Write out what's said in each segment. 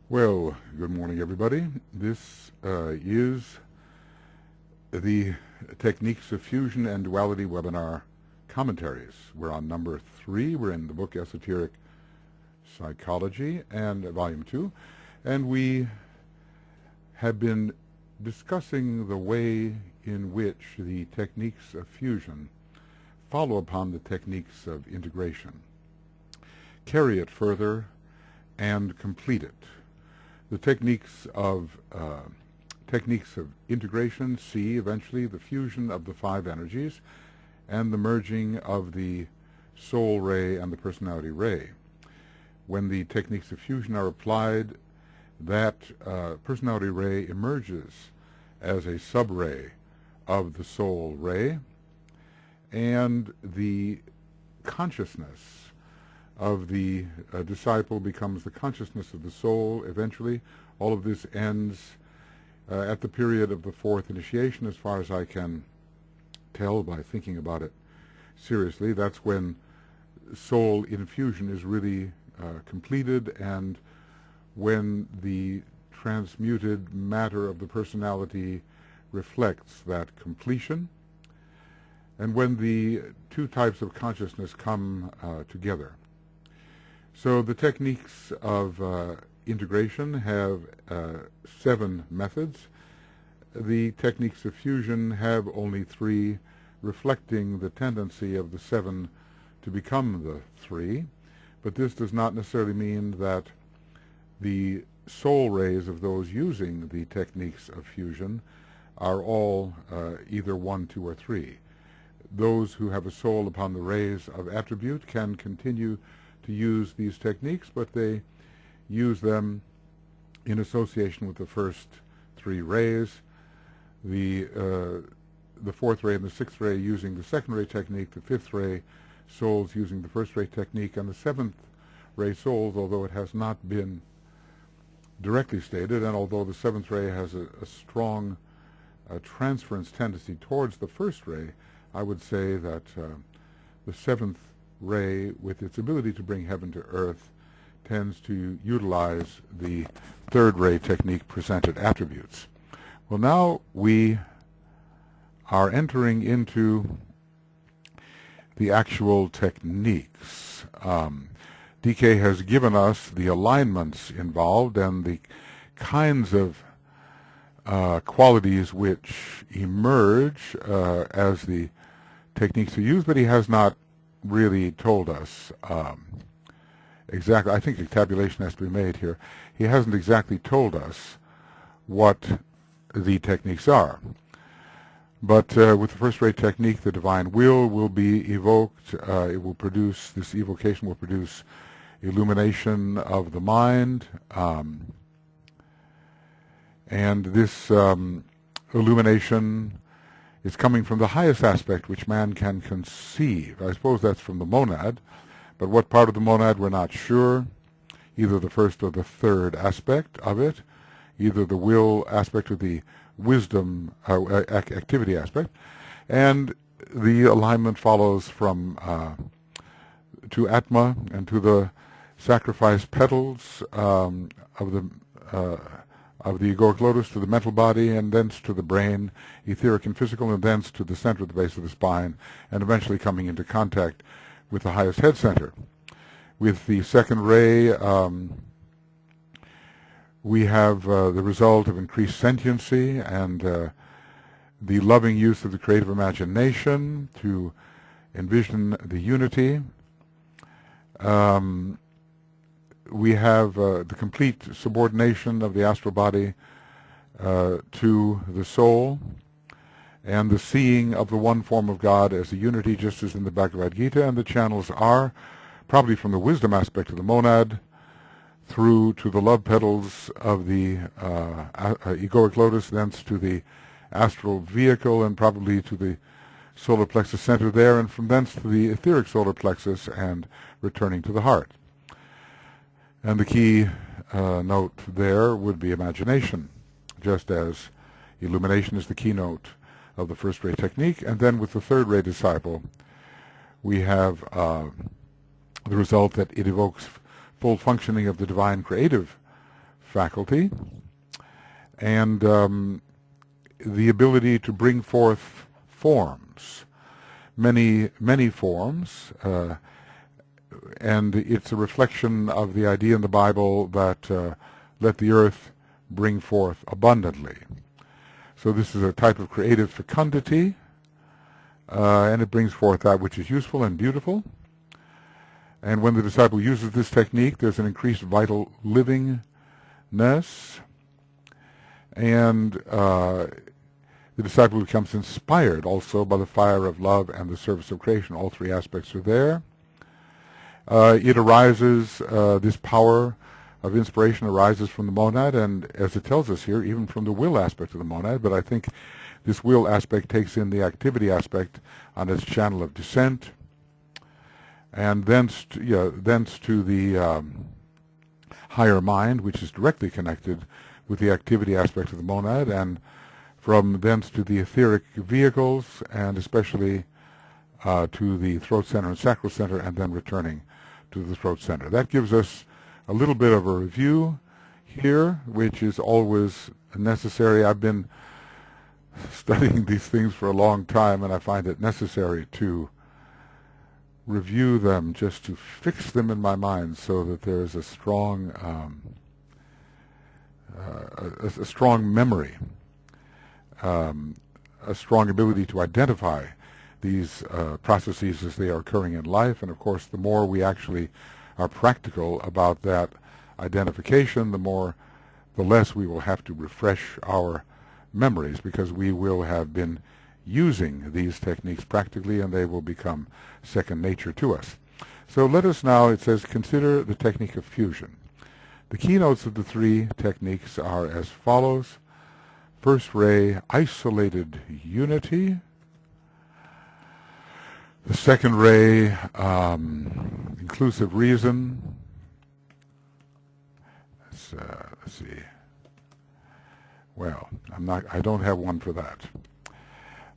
Well, good morning, everybody. This is the Techniques of Fusion and Duality webinar commentaries. We're on number 3. We're in the book Esoteric Psychology and Volume 2. And we have been discussing the way in which the techniques of fusion follow upon the techniques of integration, carry it further, and complete it. The techniques of integration see eventually the fusion of the 5 energies and the merging of the soul ray and the personality ray. When the techniques of fusion are applied, that personality ray emerges as a sub-ray of the soul ray, and the consciousness of the disciple becomes the consciousness of the soul eventually. All of this ends at the period of the 4th initiation, as far as I can tell by thinking about it seriously. That's when soul infusion is really completed, and when the transmuted matter of the personality reflects that completion, and when the 2 types of consciousness come together. So the techniques of integration have 7 methods. The techniques of fusion have only 3, reflecting the tendency of the 7 to become the 3. But this does not necessarily mean that the soul rays of those using the techniques of fusion are all either 1, 2, or 3. Those who have a soul upon the rays of attribute can continue to use these techniques, but they use them in association with the first 3 rays. The 4th ray and the 6th ray using the 2nd ray technique, the 5th ray souls using the 1st ray technique, and the 7th ray souls, although it has not been directly stated, and although the 7th ray has a strong transference tendency towards the 1st ray, I would say that the 7th ray, with its ability to bring heaven to earth, tends to utilize the 3rd ray technique presented attributes. Well, now we are entering into the actual techniques. DK has given us the alignments involved and the kinds of qualities which emerge as the techniques are used, but he has not really told us exactly. I think a tabulation has to be made here. He hasn't exactly told us what the techniques are. But with the 1st rate technique, the divine will be evoked. It will produce, this evocation will produce illumination of the mind. And this illumination is coming from the highest aspect which man can conceive. I suppose that's from the monad, but what part of the monad we're not sure. Either the 1st or the 3rd aspect of it, either the will aspect or the wisdom activity aspect, and the alignment follows from to Atma and to the sacrifice petals of the egoic lotus, to the mental body, and thence to the brain, etheric and physical, and thence to the center of the base of the spine, and eventually coming into contact with the highest head center. With the 2nd ray, we have the result of increased sentiency and the loving use of the creative imagination to envision the unity. We have the complete subordination of the astral body to the soul, and the seeing of the one form of God as a unity, just as in the Bhagavad Gita, and the channels are probably from the wisdom aspect of the monad through to the love petals of the egoic lotus, thence to the astral vehicle, and probably to the solar plexus center there, and from thence to the etheric solar plexus, and returning to the heart. And the key note there would be imagination, just as illumination is the keynote of the 1st ray technique. And then with the 3rd ray disciple, we have the result that it evokes full functioning of the divine creative faculty, and the ability to bring forth forms, many forms, and it's a reflection of the idea in the Bible that let the earth bring forth abundantly. So this is a type of creative fecundity, and it brings forth that which is useful and beautiful. And when the disciple uses this technique, there's an increased vital livingness, and the disciple becomes inspired also by the fire of love and the service of creation. All three aspects are there. It arises, this power of inspiration arises from the monad, and as it tells us here, even from the will aspect of the monad, but I think this will aspect takes in the activity aspect on its channel of descent, and thence to the higher mind, which is directly connected with the activity aspect of the monad, and from thence to the etheric vehicles, and especially to the throat center and sacral center, and then returning to the throat center. That gives us a little bit of a review here, which is always necessary. I've been studying these things for a long time, and I find it necessary to review them just to fix them in my mind so that there is a strong memory, a strong ability to identify these processes as they are occurring in life. And of course, the more we actually are practical about that identification, the less we will have to refresh our memories, because we will have been using these techniques practically, and they will become second nature to us. So let us now, it says, consider the technique of fusion. The keynotes of the three techniques are as follows. First ray, isolated unity. The second ray, inclusive reason. Let's see. Well, I don't have one for that.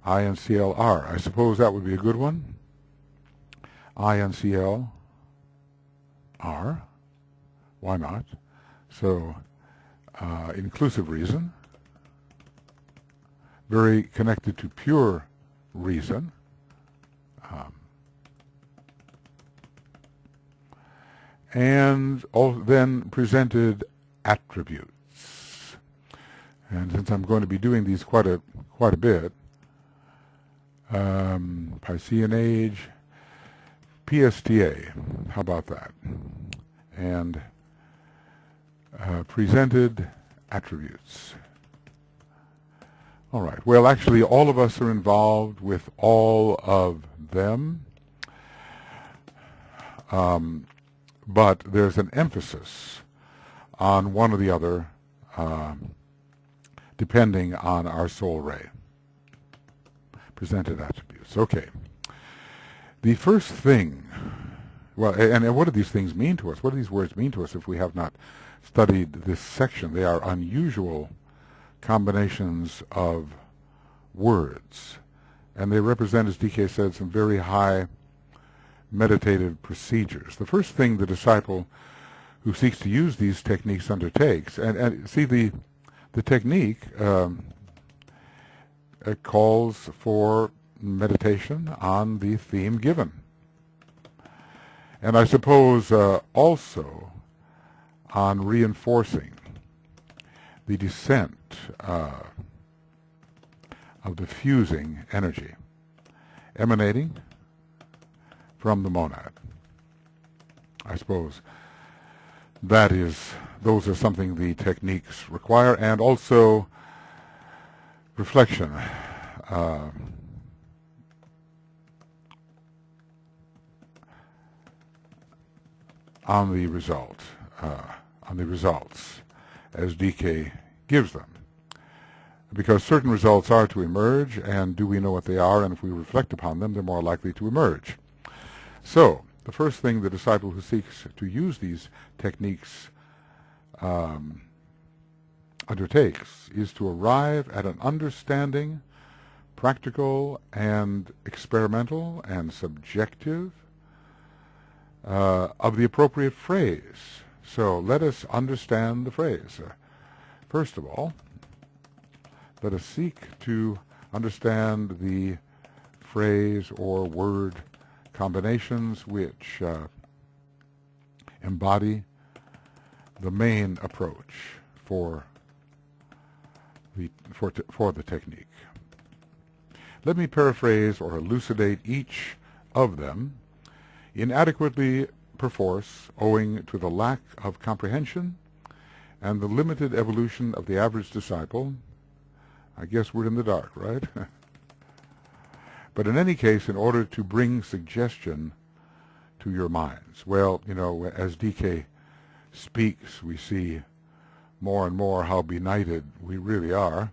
INCLR. I suppose that would be a good one. INCLR. Why not? So, inclusive reason. Very connected to pure reason. And then presented attributes. And since I'm going to be doing these quite a bit, Piscean age, PSTA, how about that? And presented attributes. All right. Well, actually, all of us are involved with all of them, but there's an emphasis on one or the other, depending on our soul ray. Presented attributes. Okay. The first thing, well, and what do these things mean to us? What do these words mean to us if we have not studied this section? They are unusual combinations of words, and they represent, as DK said, some very high meditative procedures. The first thing the disciple who seeks to use these techniques undertakes, and see, the technique calls for meditation on the theme given, and I suppose also on reinforcing the descent of diffusing energy emanating from the monad. I suppose those are something the techniques require, and also reflection on the results as DK gives them, because certain results are to emerge, and do we know what they are? And if we reflect upon them, they're more likely to emerge. So the first thing the disciple who seeks to use these techniques undertakes is to arrive at an understanding, practical and experimental and subjective, of the appropriate phrase, So let us understand the phrase. First of all, let us seek to understand the phrase or word combinations which embody the main approach for the technique. Let me paraphrase or elucidate each of them, inadequately perforce owing to the lack of comprehension and the limited evolution of the average disciple. I guess we're in the dark, right? But in any case, in order to bring suggestion to your minds, well, you know, as DK speaks, we see more and more how benighted we really are.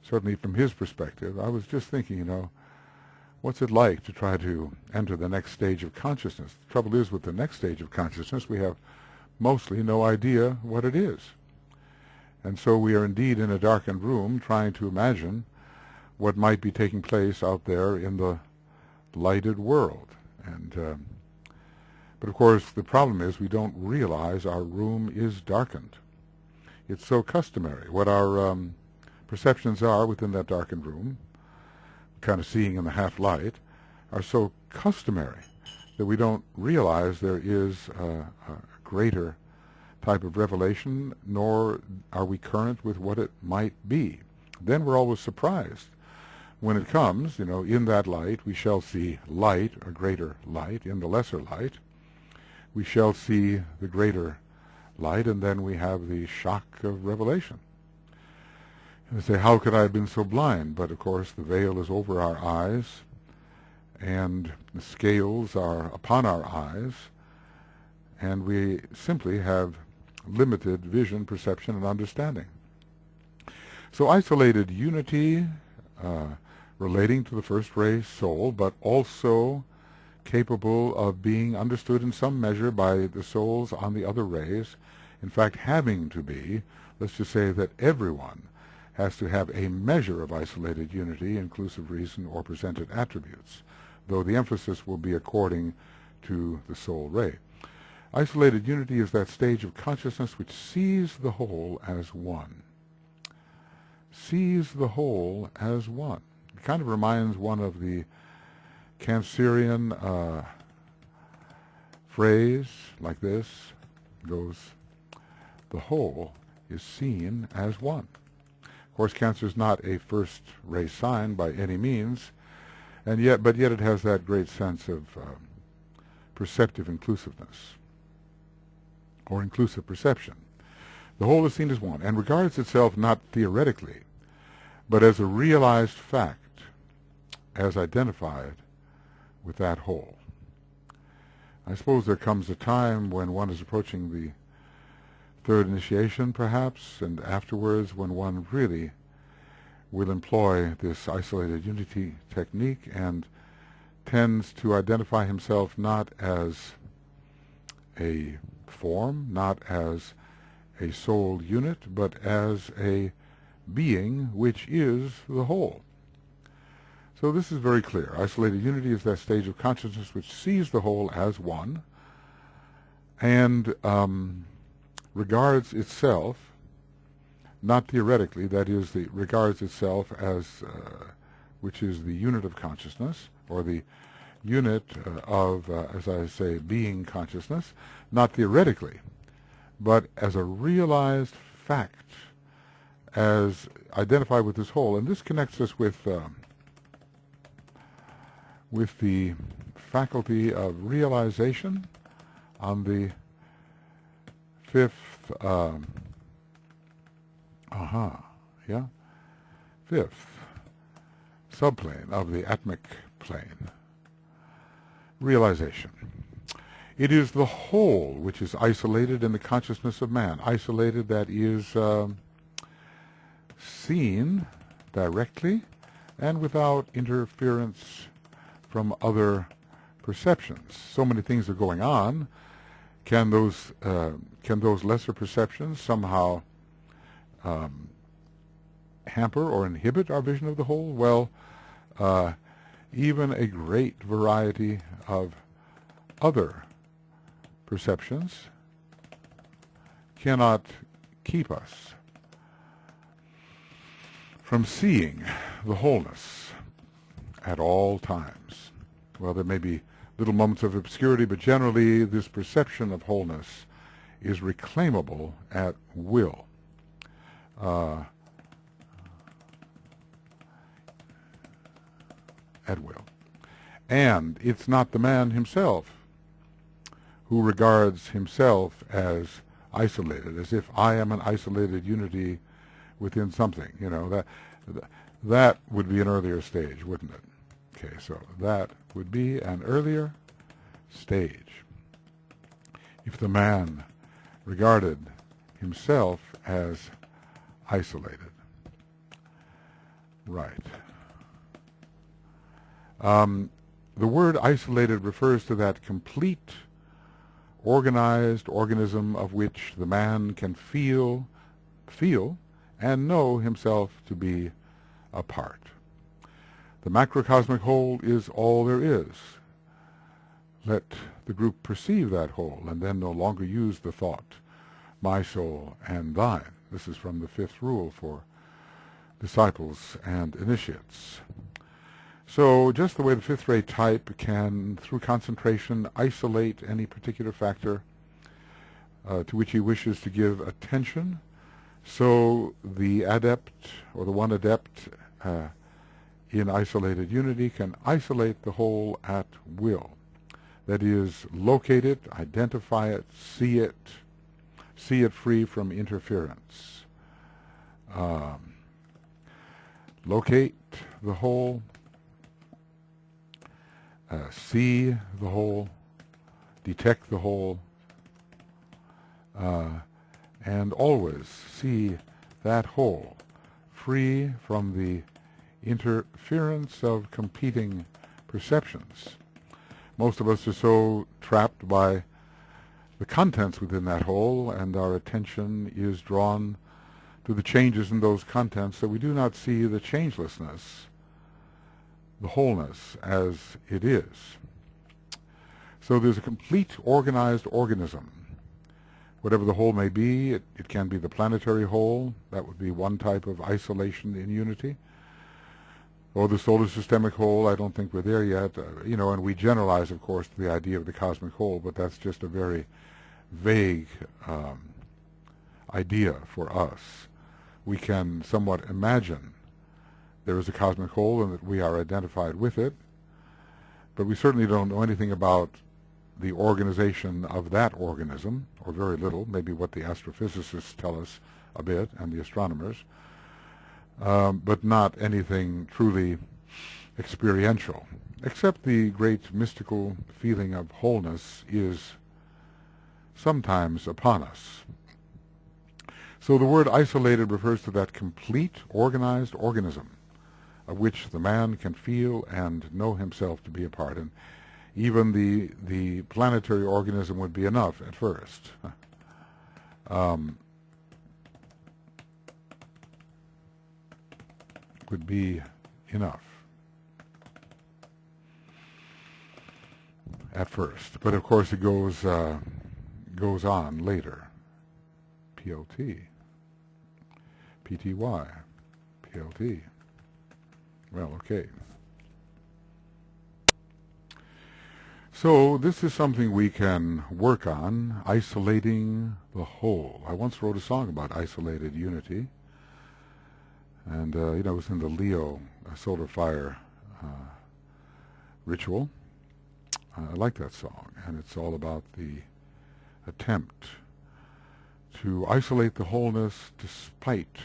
Certainly from his perspective, I was just thinking, you know, what's it like to try to enter the next stage of consciousness? The trouble is, with the next stage of consciousness, we have mostly no idea what it is. And so we are indeed in a darkened room trying to imagine what might be taking place out there in the lighted world. And but of course, the problem is we don't realize our room is darkened. It's so customary. What our perceptions are within that darkened room, kind of seeing in the half-light, are so customary that we don't realize there is a greater type of revelation, nor are we current with what it might be. Then we're always surprised when it comes. You know, in that light we shall see light, a greater light. In the lesser light we shall see the greater light, and then we have the shock of revelation. And say, how could I have been so blind? But of course the veil is over our eyes, and the scales are upon our eyes, and we simply have limited vision, perception, and understanding. So isolated unity, relating to the first ray soul, but also capable of being understood in some measure by the souls on the other rays, in fact having to be, let's just say that everyone has to have a measure of isolated unity, inclusive reason, or presented attributes, though the emphasis will be according to the soul ray. Isolated unity is that stage of consciousness which sees the whole as one. Sees the whole as one. It kind of reminds one of the Cancerian phrase like this. It goes, the whole is seen as one. Of course, Cancer is not a first ray sign by any means, but yet it has that great sense of perceptive inclusiveness, or inclusive perception. The whole is seen as one, and regards itself not theoretically, but as a realized fact, as identified with that whole. I suppose there comes a time when one is approaching the third initiation, perhaps, and afterwards when one really will employ this isolated unity technique and tends to identify himself not as a form, not as a soul unit, but as a being which is the whole. So this is very clear. Isolated unity is that stage of consciousness which sees the whole as one and regards itself, not theoretically, that is, regards itself as, which is the unit of consciousness, or the unit of, as I say, being consciousness, not theoretically, but as a realized fact, as identified with this whole. And this connects us with the faculty of realization on the fifth, fifth subplane of the atmic plane. Realization. It is the whole which is isolated in the consciousness of man. Isolated, that is, seen directly and without interference from other perceptions. So many things are going on. Can those lesser perceptions somehow hamper or inhibit our vision of the whole? Well, even a great variety of other perceptions cannot keep us from seeing the wholeness at all times. Well, there may be little moments of obscurity, but generally this perception of wholeness is reclaimable at will. At will. And it's not the man himself who regards himself as isolated, as if I am an isolated unity within something. You know, that would be an earlier stage, wouldn't it? Okay, so that would be an earlier stage. If the man regarded himself as isolated. Right. The word isolated refers to that complete, organized organism of which the man can feel, and know himself to be a part. The macrocosmic whole is all there is. Let the group perceive that whole, and then no longer use the thought, my soul and thine. This is from the fifth rule for disciples and initiates. So just the way the fifth-ray type can, through concentration, isolate any particular factor to which he wishes to give attention, so the adept, or the one adept in isolated unity, can isolate the whole at will. That is, locate it, identify it, see it free from interference. Locate the whole, see the whole, detect the whole, and always see that whole free from the interference of competing perceptions. Most of us are so trapped by the contents within that whole, and our attention is drawn to the changes in those contents, that we do not see the changelessness, the wholeness as it is. So there's a complete organized organism. Whatever the whole may be, it can be the planetary whole. That would be one type of isolation in unity. Or the solar systemic whole. I don't think we're there yet. And we generalize, of course, to the idea of the cosmic whole, but that's just a very vague idea for us. We can somewhat imagine there is a cosmic whole and that we are identified with it, but we certainly don't know anything about the organization of that organism, or very little, maybe what the astrophysicists tell us a bit, and the astronomers, but not anything truly experiential, except the great mystical feeling of wholeness is sometimes upon us. So the word isolated refers to that complete, organized organism of which the man can feel and know himself to be a part. And even the planetary organism would be enough at first. Would be enough at first. But of course it goes on later. PLT. PTY. PLT. Well, okay. So this is something we can work on, isolating the whole. I once wrote a song about isolated unity, and it was in the Leo solar fire ritual. I like that song, and it's all about the attempt to isolate the wholeness despite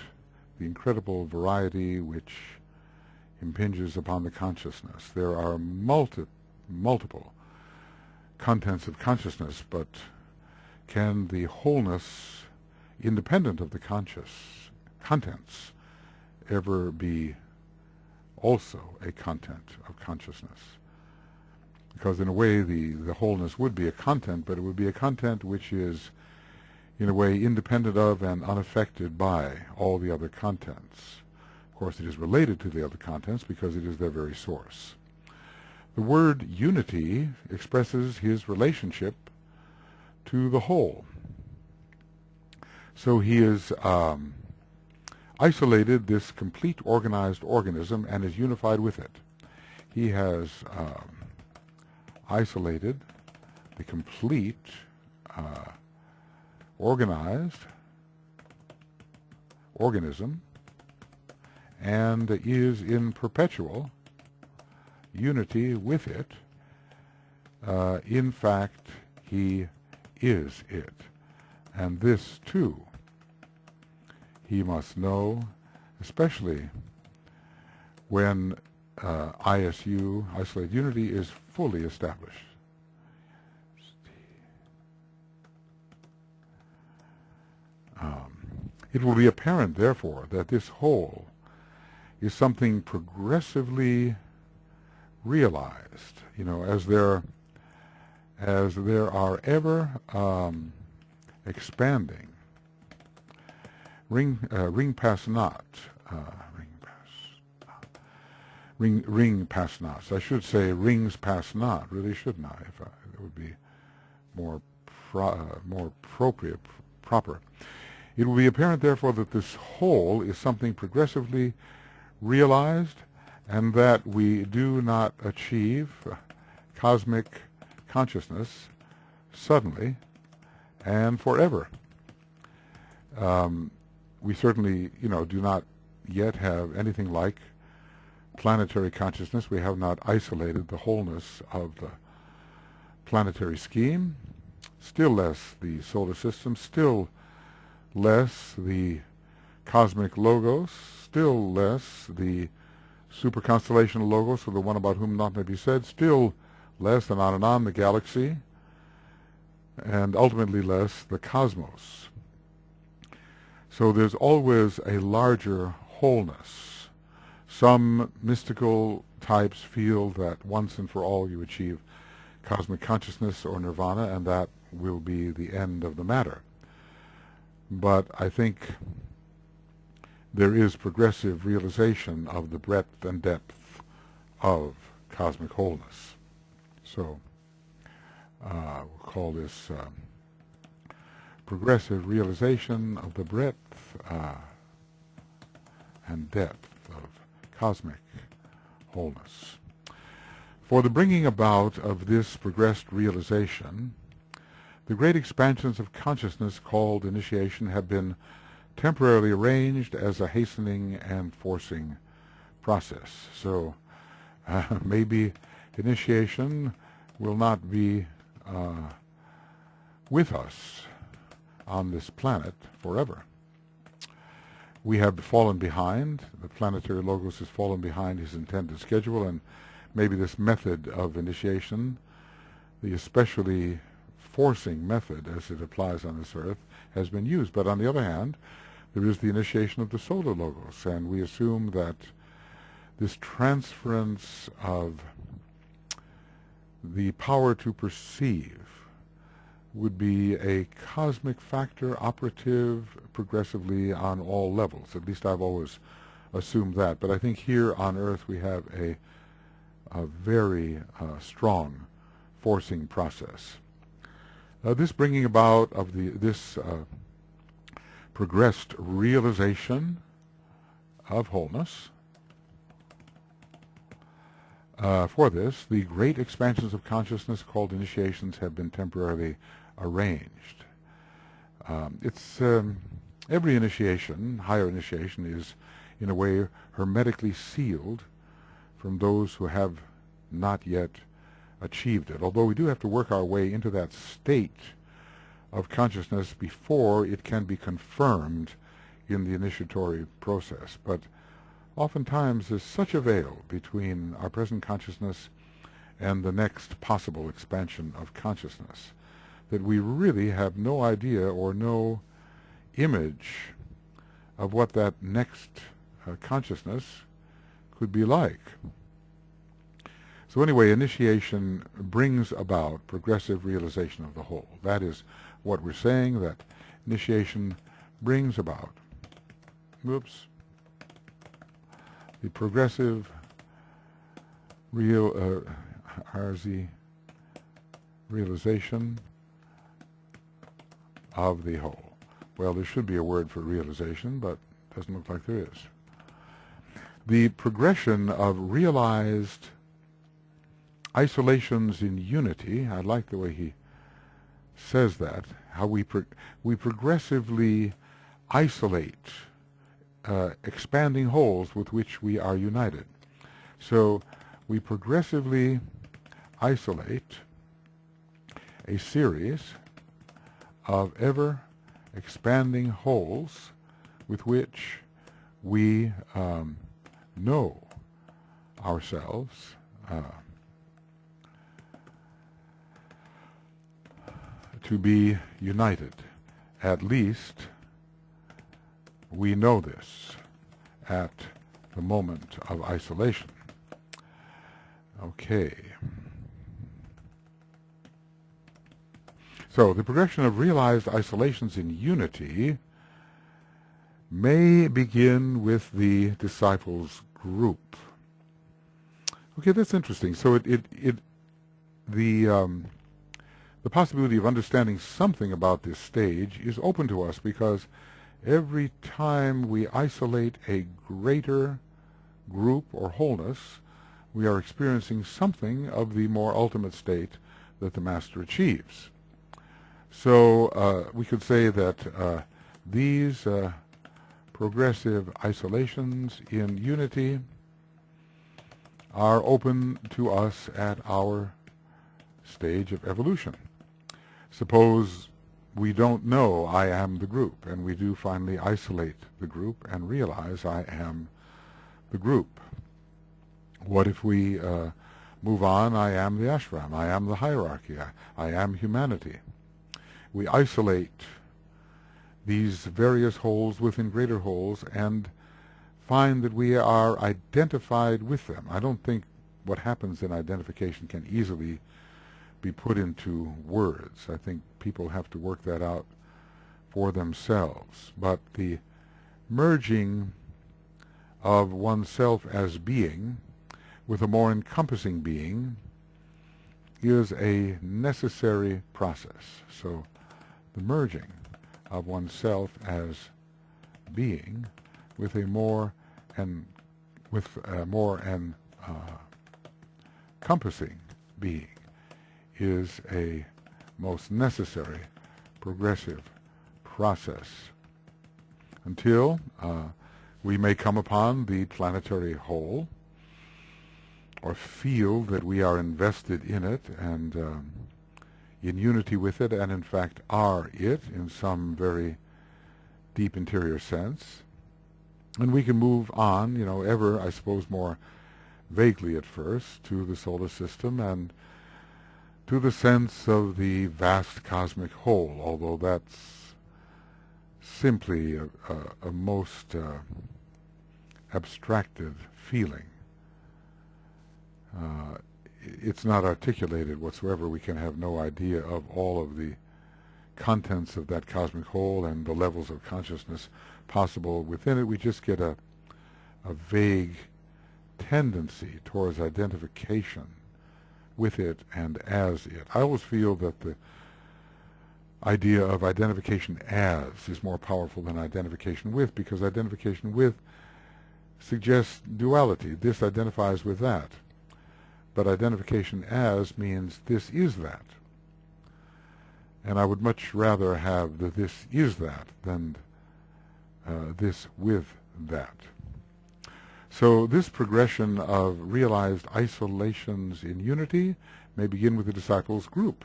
the incredible variety which impinges upon the consciousness. There are multiple contents of consciousness, but can the wholeness, independent of the contents, ever be also a content of consciousness? Because in a way the wholeness would be a content, but it would be a content which is in a way independent of and unaffected by all the other contents. Of course, it is related to the other contents because it is their very source. The word unity expresses his relationship to the whole. So he is isolated this complete organized organism and is unified with it. He has isolated the complete organized organism and is in perpetual unity with it. In fact, he is it. And this, too, he must know, especially when ISU, isolated unity, is fully established. It will be apparent, therefore, that this whole is something progressively realized, as there are ever expanding ring pass not. I should say rings pass not. Really, shouldn't I? It would be more appropriate, proper. It will be apparent, therefore, that this whole is something progressively realized, and that we do not achieve cosmic consciousness suddenly and forever. We certainly, do not yet have anything like planetary consciousness. We have not isolated the wholeness of the planetary scheme, still less the solar system, still less the cosmic logos, still less the super constellation logos, or the one about whom not may be said, still less, and on, the galaxy, and ultimately less the cosmos. So there's always a larger wholeness. Some mystical types feel that once and for all you achieve cosmic consciousness or nirvana, and that will be the end of the matter. But I think there is progressive realization of the breadth and depth of cosmic wholeness. So we'll call this progressive realization of the breadth and depth of cosmic wholeness. For the bringing about of this progressed realization, the great expansions of consciousness called initiation have been temporarily arranged as a hastening and forcing process. So maybe initiation will not be with us on this planet forever. We have fallen behind. The planetary logos has fallen behind his intended schedule, and maybe this method of initiation, the especially forcing method as it applies on this earth, has been used. But on the other hand, there is the initiation of the solar logos, and we assume that this transference of the power to perceive would be a cosmic factor operative progressively on all levels. At least I've always assumed that. But I think here on earth we have a very strong forcing process. This bringing about of this progressed realization of wholeness, for this, the great expansions of consciousness called initiations have been temporarily arranged. Every initiation, higher initiation, is in a way hermetically sealed from those who have not yet achieved it, although we do have to work our way into that state of consciousness before it can be confirmed in the initiatory process. But oftentimes there's such a veil between our present consciousness and the next possible expansion of consciousness that we really have no idea or no image of what that next consciousness could be like. So anyway, initiation brings about progressive realization of the whole. That is what we're saying, that initiation brings about the progressive realization of the whole. well, there should be a word for realization, but it doesn't look like there is. The progression of realized isolations in unity, I like the way he says that, how we progressively isolate expanding wholes with which we are united. So we progressively isolate a series of ever expanding wholes with which we know ourselves to be united. At least we know this at the moment of isolation. Okay. So the progression of realized isolations in unity may begin with the disciples' group. Okay, that's interesting. So the possibility of understanding something about this stage is open to us, because every time we isolate a greater group or wholeness, we are experiencing something of the more ultimate state that the Master achieves. So we could say that these progressive isolations in unity are open to us at our stage of evolution. Suppose we don't know I am the group, and we do finally isolate the group and realize I am the group. What if we move on, I am the ashram, I am the hierarchy, I am humanity. We isolate these various wholes within greater wholes and find that we are identified with them. I don't think what happens in identification can easily be put into words. I think people have to work that out for themselves. But the merging of oneself as being with a more encompassing being is a necessary process. So the merging of oneself as being with a more encompassing being is a most necessary progressive process until we may come upon the planetary whole, or feel that we are invested in it and in unity with it, and in fact are it in some very deep interior sense. And we can move on, ever, I suppose, more vaguely at first, to the solar system and to the sense of the vast cosmic whole, although that's simply a most abstracted feeling. It's not articulated whatsoever. We can have no idea of all of the contents of that cosmic whole and the levels of consciousness possible within it. We just get a vague tendency towards identification with it and as it. I always feel that the idea of identification as is more powerful than identification with, because identification with suggests duality. This identifies with that. But identification as means this is that. And I would much rather have the this is that than this with that. So this progression of realized isolations in unity may begin with the disciples' group.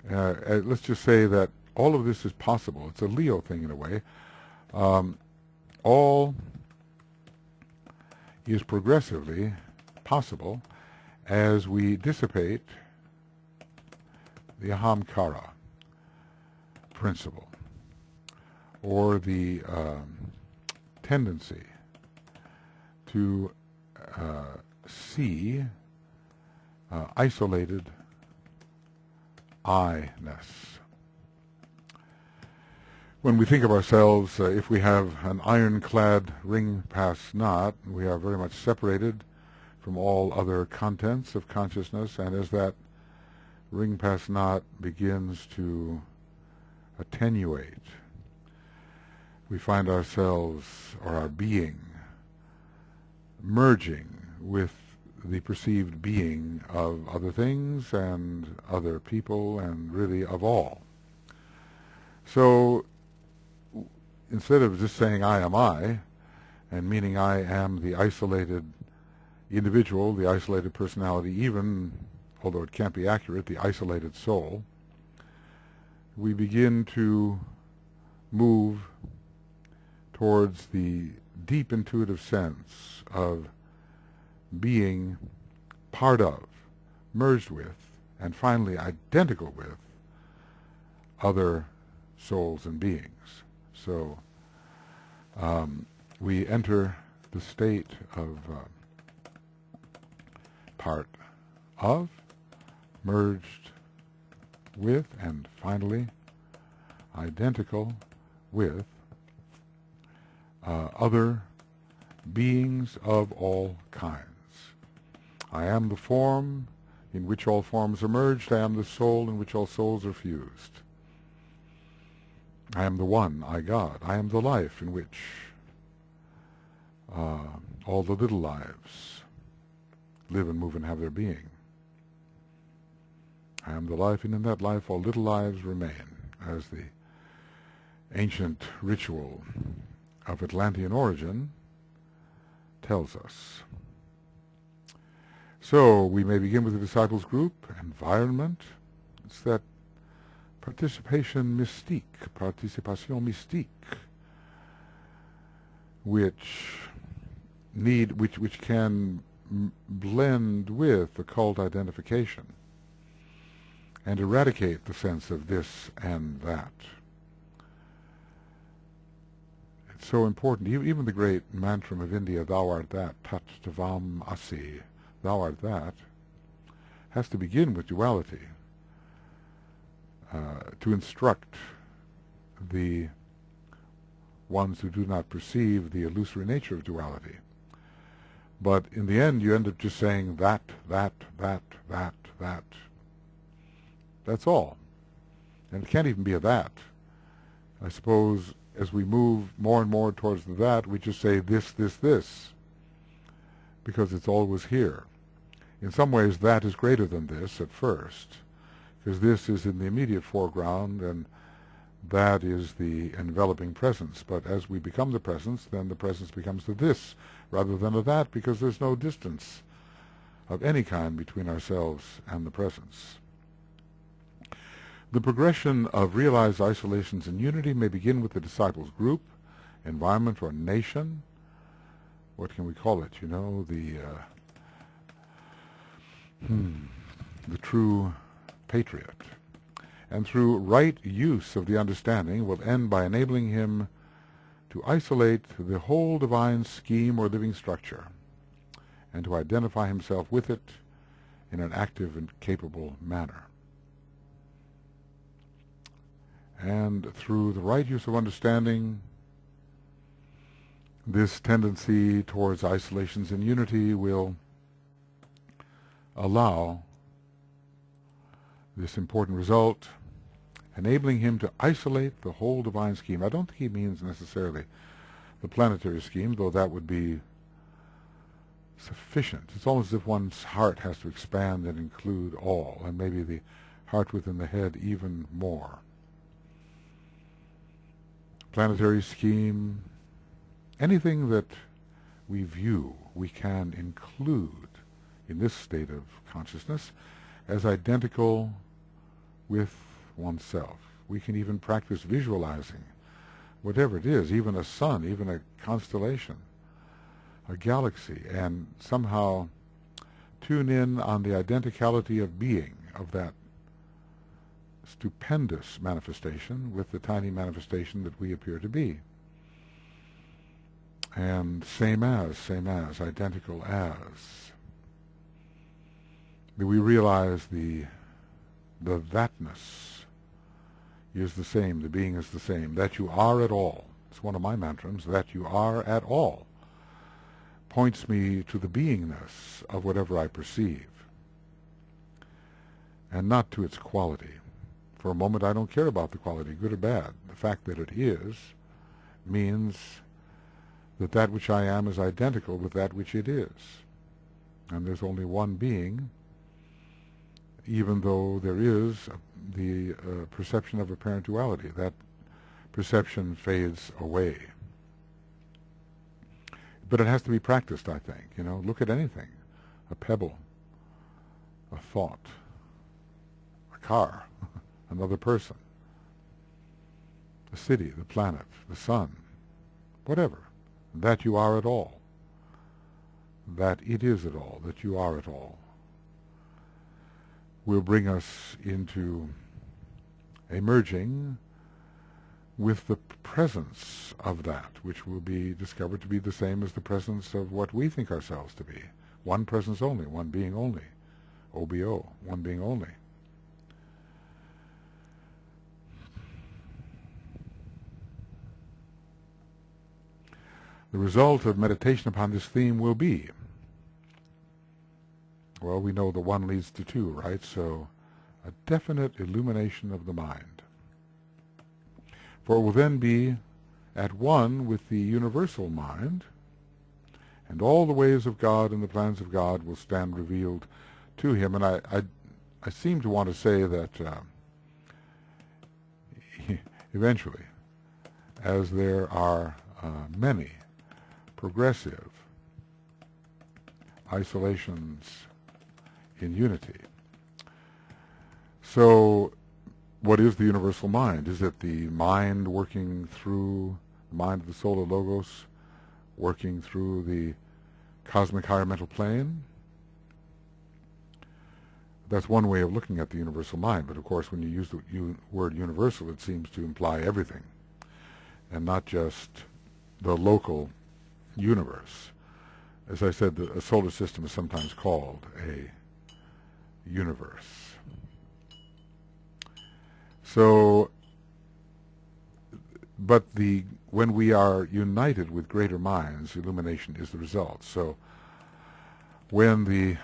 Let's just say that all of this is possible. It's a Leo thing in a way. All is progressively possible as we dissipate the ahamkara principle, or the tendency to see isolated I-ness. When we think of ourselves, if we have an ironclad ring past knot, we are very much separated from all other contents of consciousness, and as that ring past knot begins to attenuate we find ourselves, or our being, merging with the perceived being of other things and other people and really of all. So instead of just saying I am I, and meaning I am the isolated individual, the isolated personality, even, although it can't be accurate, the isolated soul, we begin to move towards the deep intuitive sense of being part of, merged with, and finally identical with other souls and beings. So we enter the state of part of, merged with, and finally identical with other beings of all kinds. I am the form in which all forms are merged. I am the soul in which all souls are fused. I am the one, I God. I am the life in which all the little lives live and move and have their being. I am the life, and in that life all little lives remain, as the ancient ritual of Atlantean origin tells us. So we may begin with the disciples group, environment. It's that participation mystique, which can blend with occult identification and eradicate the sense of this and that. It's so important. Even the great mantra of India, thou art that, tat tavam asi, thou art that, has to begin with duality to instruct the ones who do not perceive the illusory nature of duality. But in the end, you end up just saying that. That's all. And it can't even be a that. I suppose as we move more and more towards the that, we just say this, because it's always here. In some ways, that is greater than this at first, because this is in the immediate foreground, and that is the enveloping presence. But as we become the presence, then the presence becomes the this rather than a that, because there's no distance of any kind between ourselves and the presence. The progression of realized isolations in unity may begin with the disciples group, environment, or nation. What can we call it? You know, the true patriot. And through right use of the understanding will end by enabling him to isolate the whole divine scheme or living structure and to identify himself with it in an active and capable manner. And through the right use of understanding, this tendency towards isolations in unity will allow this important result, enabling him to isolate the whole divine scheme. I don't think he means necessarily the planetary scheme, though that would be sufficient. It's almost as if one's heart has to expand and include all, and maybe the heart within the head even more. Planetary scheme, anything that we view, we can include in this state of consciousness as identical with oneself. We can even practice visualizing whatever it is, even a sun, even a constellation, a galaxy, and somehow tune in on the identicality of being of that stupendous manifestation with the tiny manifestation that we appear to be. And same as, identical as. We realize the thatness is the same, the being is the same, that you are at all. It's one of my mantras, that you are at all, points me to the beingness of whatever I perceive, and not to its quality. For a moment I don't care about the quality, good or bad. The fact that it is means that that which I am is identical with that which it is. And there's only one being, even though there is the perception of apparent duality. That perception fades away. But it has to be practiced, I think. You know, look at anything. A pebble, a thought, a car, another person, the city, the planet, the sun, whatever. That you are at all. That it is at all, that you are at all, will bring us into a merging with the presence of that, which will be discovered to be the same as the presence of what we think ourselves to be. One presence only, one being only. OBO, one being only. The result of meditation upon this theme will be, well, we know the one leads to two, right? So, a definite illumination of the mind. For it will then be at one with the universal mind, and all the ways of God and the plans of God will stand revealed to him. And I seem to want to say that eventually, as there are many progressive isolations in unity. So, what is the universal mind? Is it the mind working through the mind of the solar logos, working through the cosmic higher mental plane? That's one way of looking at the universal mind, but of course when you use the word universal, it seems to imply everything, and not just the local universe. As I said, a solar system is sometimes called a universe. So, but when we are united with greater minds, illumination is the result. So, when the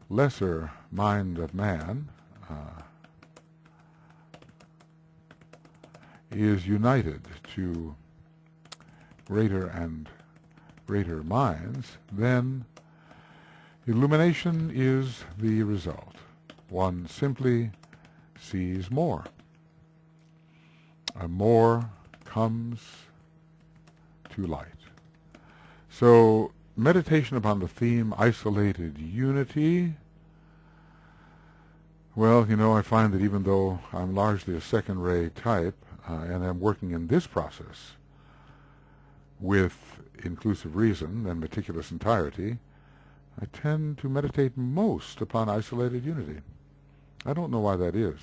lesser mind of man is united to greater and greater minds, then illumination is the result. One simply sees more. And more comes to light. So, meditation upon the theme isolated unity, well, you know, I find that even though I'm largely a second-ray type, and I'm working in this process with inclusive reason and meticulous entirety, I tend to meditate most upon isolated unity. I don't know why that is.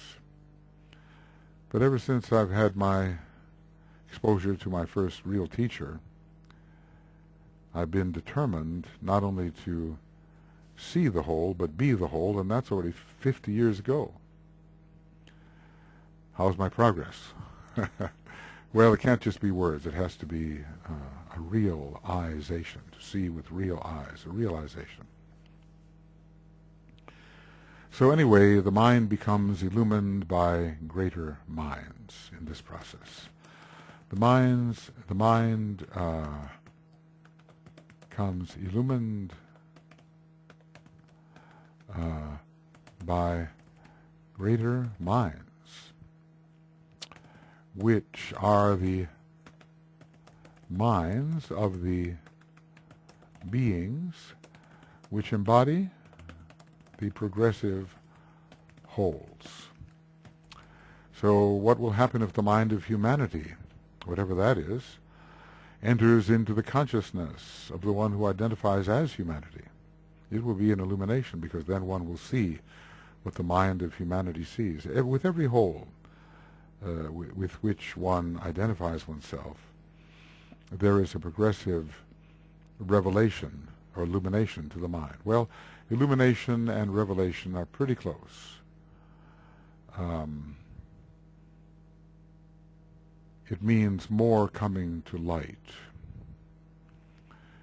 But ever since I've had my exposure to my first real teacher, I've been determined not only to see the whole, but be the whole, and that's already 50 years ago. How's my progress? Well, it can't just be words. It has to be a realization, to see with real eyes, a realization. So anyway, the mind becomes illumined by greater minds in this process. The mind comes illumined by greater minds, which are the minds of the beings which embody the progressive wholes. So what will happen if the mind of humanity, whatever that is, enters into the consciousness of the one who identifies as humanity? It will be an illumination, because then one will see what the mind of humanity sees. With every whole with which one identifies oneself, there is a progressive revelation or illumination to the mind. Well, illumination and revelation are pretty close. It means more coming to light.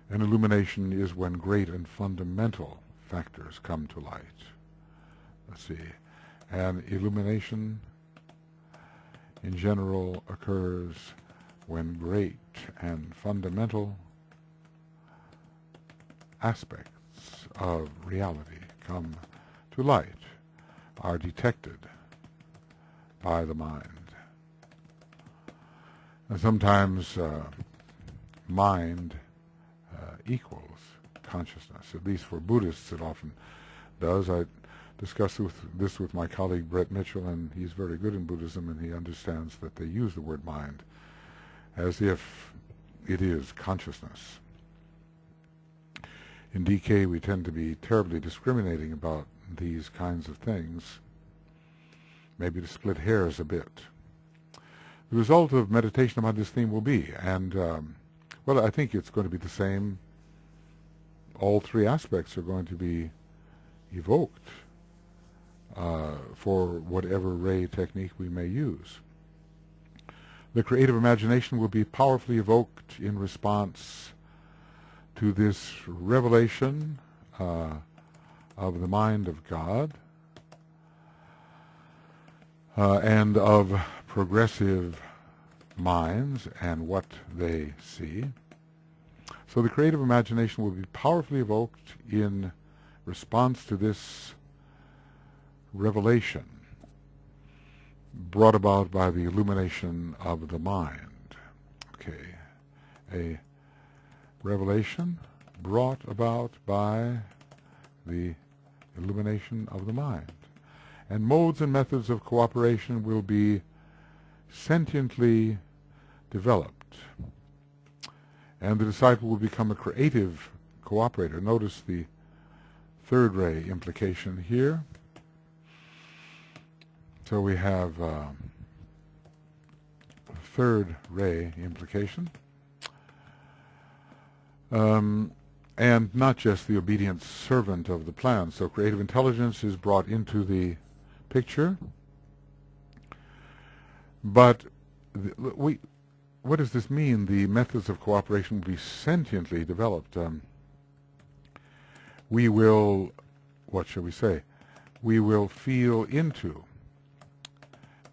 And illumination is when great and fundamental factors come to light. Let's see. And illumination in general occurs when great and fundamental aspects of reality come to light, are detected by the mind. And sometimes mind equals consciousness. At least for Buddhists it often does. I discussed this with my colleague Brett Mitchell, and he's very good in Buddhism, and he understands that they use the word mind as if it is consciousness. In DK we tend to be terribly discriminating about these kinds of things, maybe to split hairs a bit. The result of meditation about this theme will be, and well, I think it's going to be the same. All three aspects are going to be evoked for whatever ray technique we may use. The creative imagination will be powerfully evoked in response to this revelation of the mind of God and of progressive minds and what they see. So the creative imagination will be powerfully evoked in response to this revelation brought about by the illumination of the mind. Okay, a revelation brought about by the illumination of the mind. And modes and methods of cooperation will be sentiently developed. And the disciple will become a creative cooperator. Notice the third ray implication here. So we have third ray implication. And not just the obedient servant of the plan. So creative intelligence is brought into the picture. But what does this mean? The methods of cooperation will be sentiently developed. We will, what shall we say? We will feel into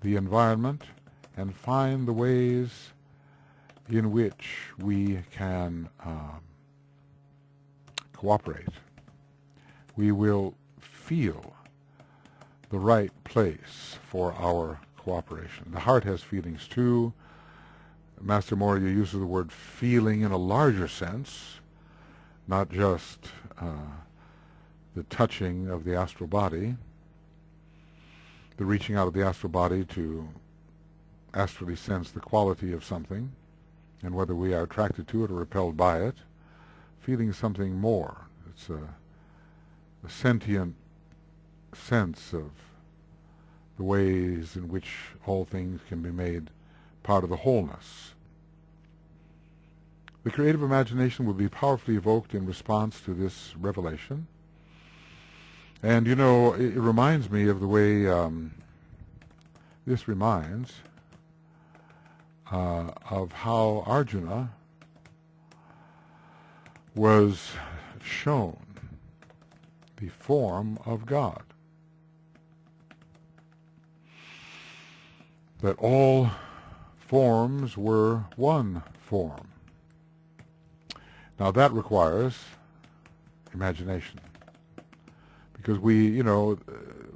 the environment and find the ways in which we can cooperate. We will feel the right place for our cooperation. The heart has feelings too. Master Moria uses the word feeling in a larger sense, not just the touching of the astral body, the reaching out of the astral body to astrally sense the quality of something and whether we are attracted to it or repelled by it. Feeling something more. It's a sentient sense of the ways in which all things can be made part of the wholeness. The creative imagination will be powerfully evoked in response to this revelation. And, you know, it reminds me of the way this reminds of how Arjuna was shown the form of God. That all forms were one form. Now that requires imagination. Because we, you know,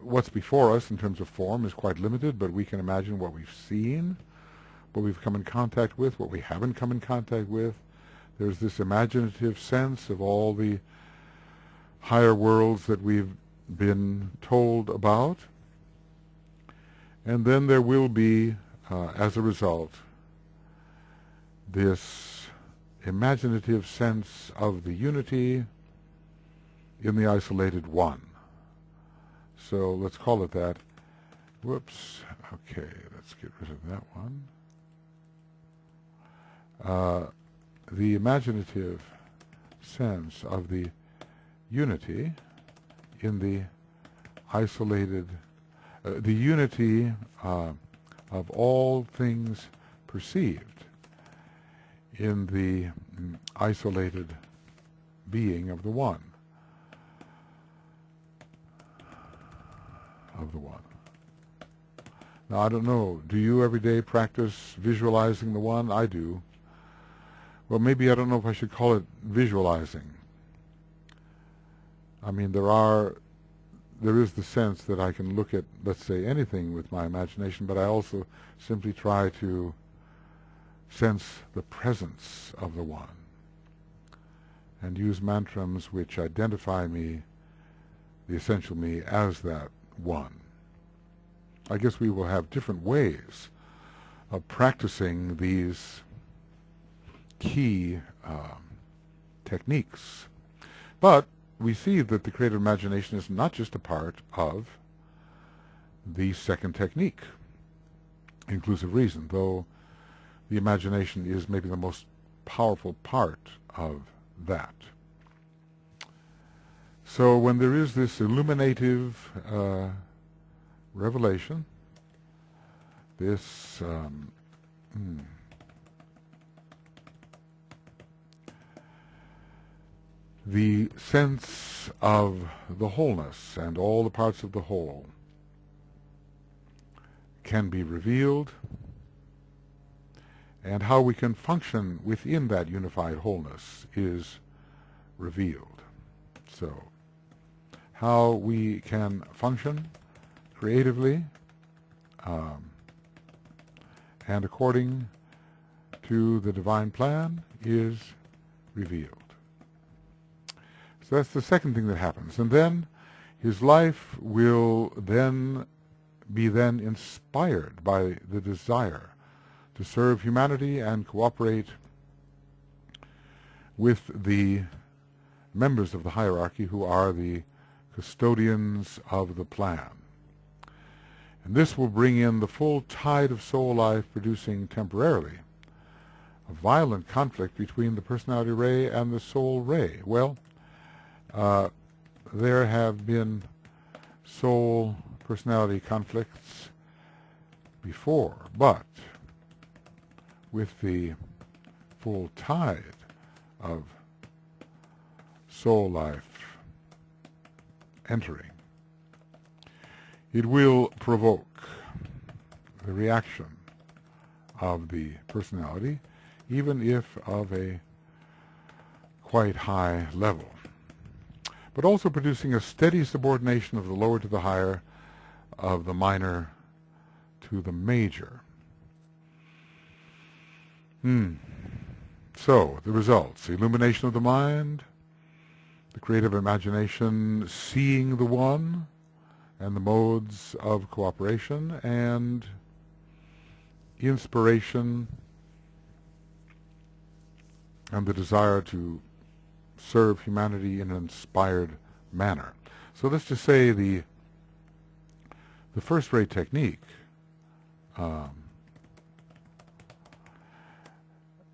what's before us in terms of form is quite limited, but we can imagine what we've seen, what we've come in contact with, what we haven't come in contact with. There's this imaginative sense of all the higher worlds that we've been told about. And then there will be, as a result, this imaginative sense of the unity in the isolated one. So let's call it that. Whoops. Okay, let's get rid of that one. The imaginative sense of the unity in the isolated, the unity of all things perceived in the isolated being of the one. Now, I don't know, do you every day practice visualizing the one? I do. Well, maybe I don't know if I should call it visualizing. I mean, there is the sense that I can look at, let's say, anything with my imagination, but I also simply try to sense the presence of the one and use mantrams which identify me, the essential me, as that one. I guess we will have different ways of practicing these key techniques. But we see that the creative imagination is not just a part of the second technique, inclusive reason, though the imagination is maybe the most powerful part of that. So when there is this illuminative revelation, this the sense of the wholeness and all the parts of the whole can be revealed, and how we can function within that unified wholeness is revealed. So, how we can function creatively and according to the divine plan is revealed. So that's the second thing that happens. And then his life will then be inspired by the desire to serve humanity and cooperate with the members of the hierarchy who are the custodians of the plan. And this will bring in the full tide of soul life, producing temporarily a violent conflict between the personality ray and the soul ray. Well, there have been soul personality conflicts before, but with the full tide of soul life entering, it will provoke the reaction of the personality, even if of a quite high level, but also producing a steady subordination of the lower to the higher, of the minor to the major. So, the results: illumination of the mind, the creative imagination seeing the one, and the modes of cooperation, and inspiration and the desire to serve humanity in an inspired manner. So let's just say the first-rate technique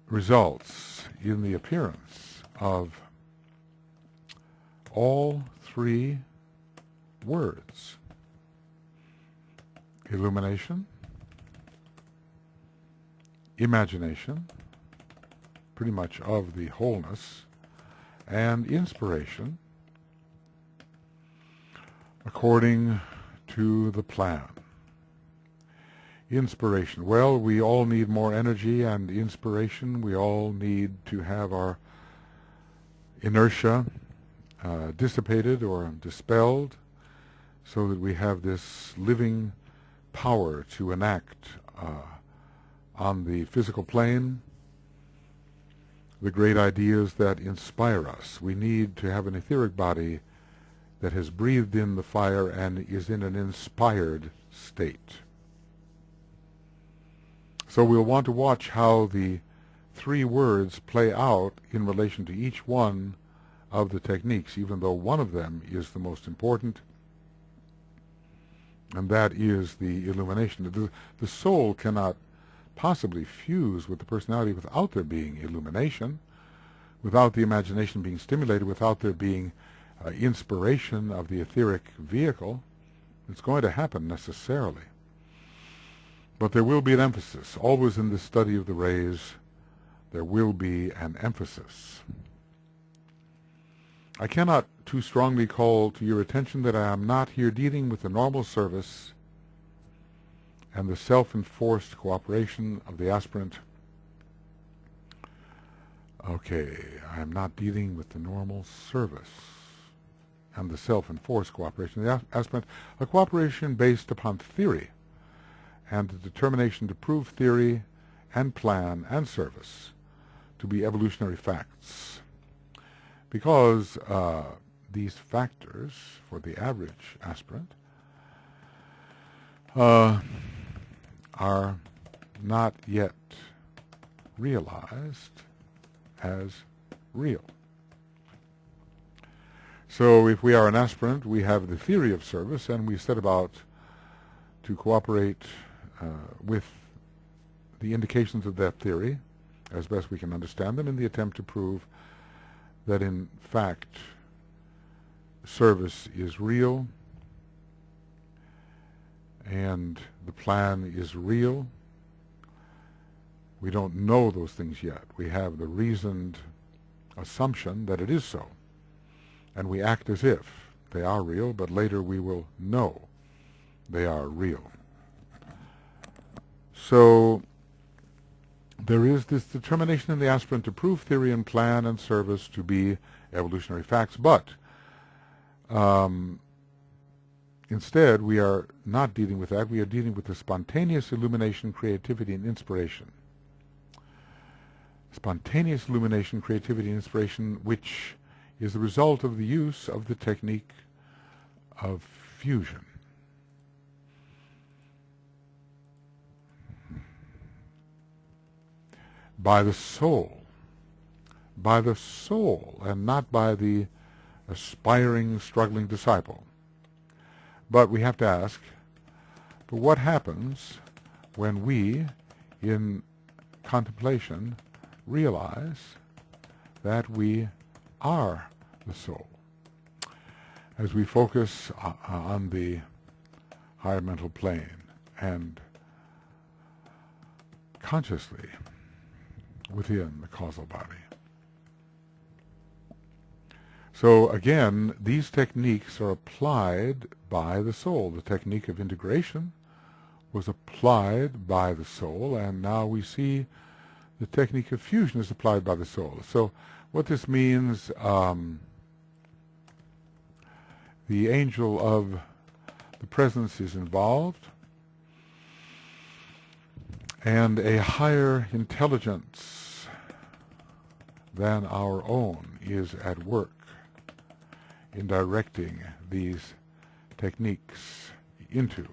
results in the appearance of all three words: illumination, imagination, pretty much of the wholeness, and inspiration according to the plan. Inspiration. Well, we all need more energy and inspiration. We all need to have our inertia dissipated or dispelled, so that we have this living power to enact on the physical plane the great ideas that inspire us. We need to have an etheric body that has breathed in the fire and is in an inspired state. So we'll want to watch how the three words play out in relation to each one of the techniques, even though one of them is the most important, and that is the illumination. The soul cannot possibly fuse with the personality without there being illumination, without the imagination being stimulated, without there being inspiration of the etheric vehicle. It's going to happen necessarily. But there will be an emphasis. Always in the study of the rays, there will be an emphasis. I cannot too strongly call to your attention that I am not here dealing with the normal service and the self-enforced cooperation of the aspirant. Okay, I am not dealing with the normal service and the self-enforced cooperation of the aspirant, a cooperation based upon theory and the determination to prove theory and plan and service to be evolutionary facts. Because these factors for the average aspirant are not yet realized as real. So if we are an aspirant, we have the theory of service, and we set about to cooperate with the indications of that theory as best we can understand them in the attempt to prove that in fact service is real and the plan is real. We don't know those things yet. We have the reasoned assumption that it is so, and we act as if they are real, but later we will know they are real. So there is this determination in the aspirant to prove theory and plan and service to be evolutionary facts, but instead we are not dealing with that. We are dealing with the spontaneous illumination, creativity, and inspiration. Spontaneous illumination, creativity, and inspiration, which is the result of the use of the technique of fusion. By the soul, and not by the aspiring, struggling disciple. But we have to ask, but what happens when we, in contemplation, realize that we are the soul? As we focus on the higher mental plane and consciously within the causal body. So again, these techniques are applied by the soul. The technique of integration was applied by the soul, and now we see the technique of fusion is applied by the soul. So what this means, the angel of the presence is involved, and a higher intelligence than our own is at work in directing these techniques into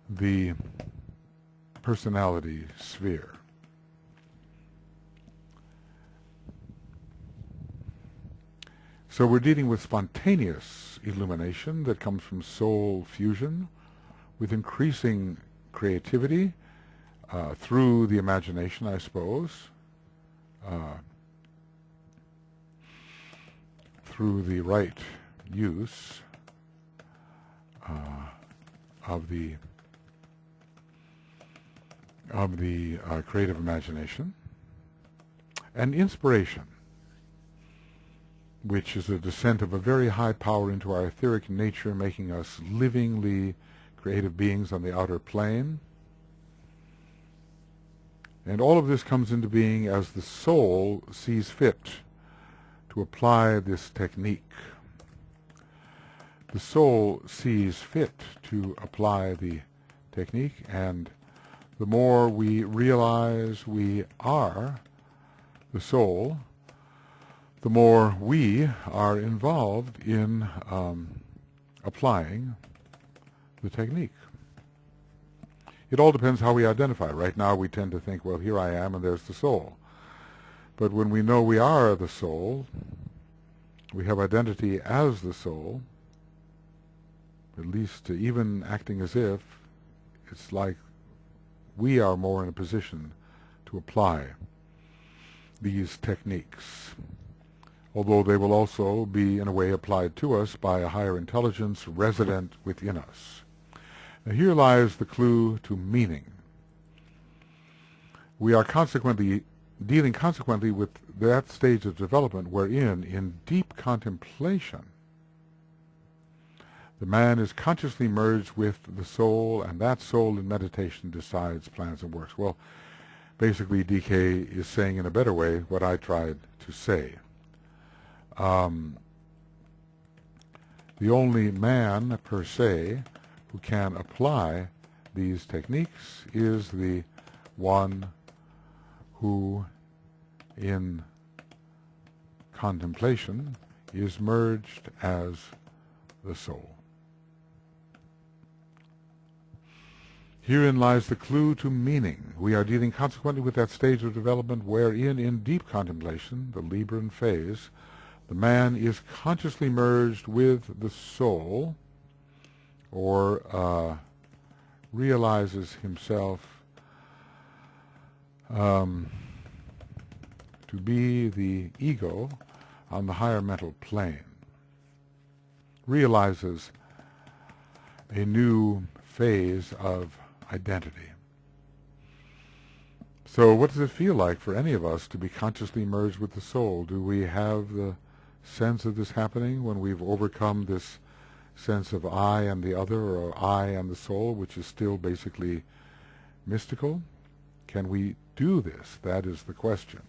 the personality sphere. So we're dealing with spontaneous illumination that comes from soul fusion with increasing creativity through the imagination, I suppose, through the right use of the creative imagination, and inspiration, which is a descent of a very high power into our etheric nature, making us livingly creative beings on the outer plane. And all of this comes into being as the soul sees fit to apply this technique. The soul sees fit to apply the technique, and the more we realize we are the soul, the more we are involved in applying the technique. It all depends how we identify. Right now we tend to think, well, here I am and there's the soul. But when we know we are the soul, we have identity as the soul, at least even acting as if, it's like we are more in a position to apply these techniques, although they will also be in a way applied to us by a higher intelligence resident within us. Now here lies the clue to meaning. We are consequently dealing with that stage of development wherein, in deep contemplation, The man is consciously merged with the soul, and that soul in meditation decides, plans, and works. Well, basically DK is saying in a better way what I tried to say. The only man, per se, who can apply these techniques is the one who, in contemplation, is merged as the soul. Herein lies the clue to meaning. We are dealing consequently with that stage of development wherein, in deep contemplation, the Libran phase, the man is consciously merged with the soul, or realizes himself to be the ego on the higher mental plane, realizes a new phase of identity. So what does it feel like for any of us to be consciously merged with the soul? Do we have the sense of this happening when we've overcome this sense of I and the other, or I and the soul, which is still basically mystical? Can we do this? That is the question.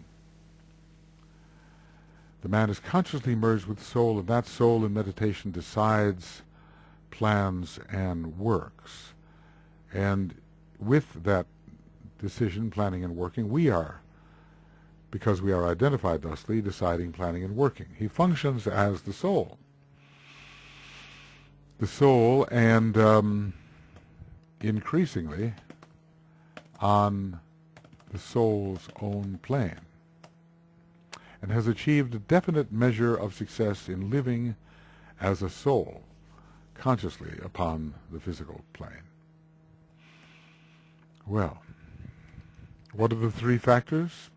The man is consciously merged with the soul, and that soul in meditation decides, plans, and works. And with that decision, planning, and working, we are, because we are identified thusly, deciding, planning, and working. He functions as the soul. The soul, and increasingly on the soul's own plane, and has achieved a definite measure of success in living as a soul, consciously upon the physical plane. Well, what are the three factors?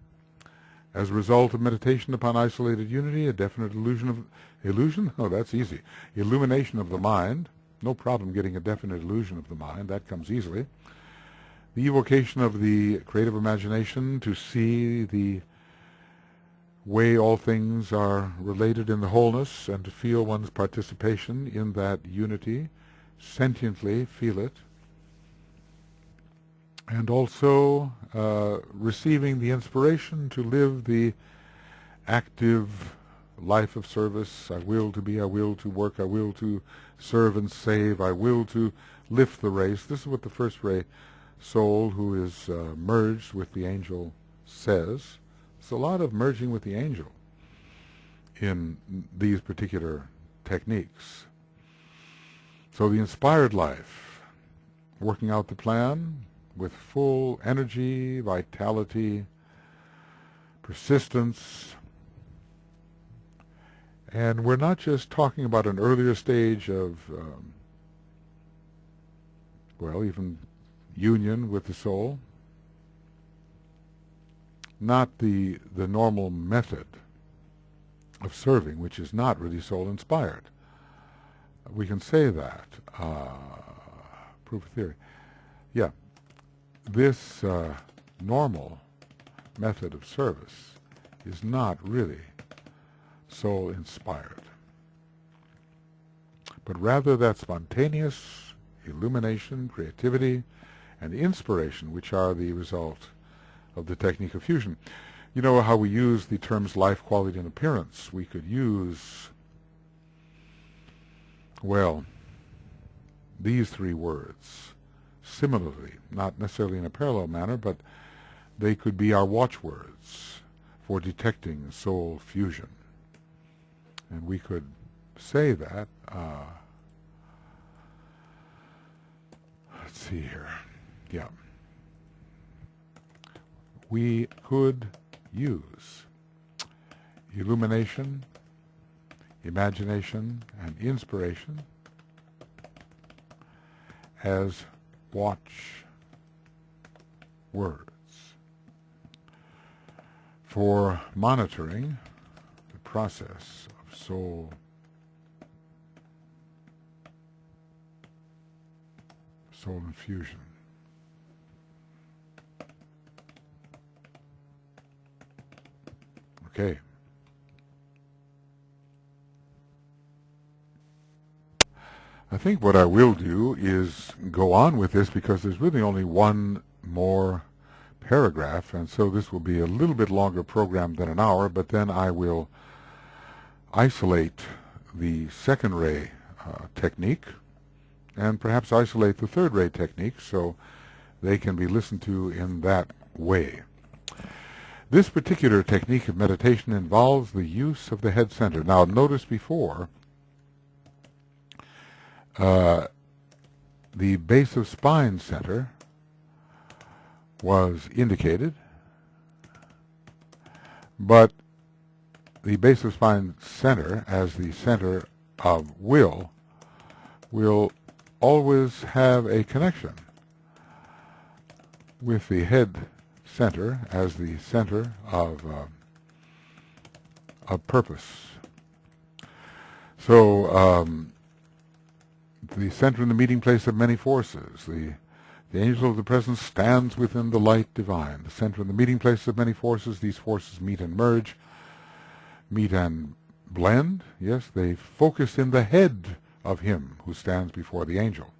As a result of meditation upon isolated unity, a definite illusion? Oh, that's easy. Illumination of the mind. No problem getting a definite illusion of the mind. That comes easily. The evocation of the creative imagination to see the way all things are related in the wholeness, and to feel one's participation in that unity, sentiently feel it. And also receiving the inspiration to live the active life of service. I will to be, I will to work, I will to serve and save, I will to lift the race. This is what the first ray soul, who is merged with the angel, says. There's a lot of merging with the angel in these particular techniques. So the inspired life, working out the plan with full energy, vitality, persistence. And we're not just talking about an earlier stage of, even union with the soul. Not the normal method of serving, which is not really soul-inspired. We can say that. Proof of theory. Yeah. This normal method of service is not really soul-inspired, but rather that spontaneous illumination, creativity, and inspiration, which are the result of the technique of fusion. You know how we use the terms life, quality, and appearance. We could use, these three words similarly, not necessarily in a parallel manner, but they could be our watchwords for detecting soul fusion. And we could say that, let's see here, yeah. We could use illumination, imagination, and inspiration as watch words for monitoring the process of soul infusion. Okay. I think what I will do is go on with this because there's really only one more paragraph, and so this will be a little bit longer program than an hour, but then I will isolate the second ray technique and perhaps isolate the third ray technique so they can be listened to in that way. This particular technique of meditation involves the use of the head center. Now notice before the base of spine center was indicated, but the base of spine center as the center of will always have a connection with the head center as the center of purpose. So the center and the meeting place of many forces. The angel of the presence stands within the light divine. The center and the meeting place of many forces. These forces meet and merge, meet and blend. Yes, they focus in the head of him who stands before the angel.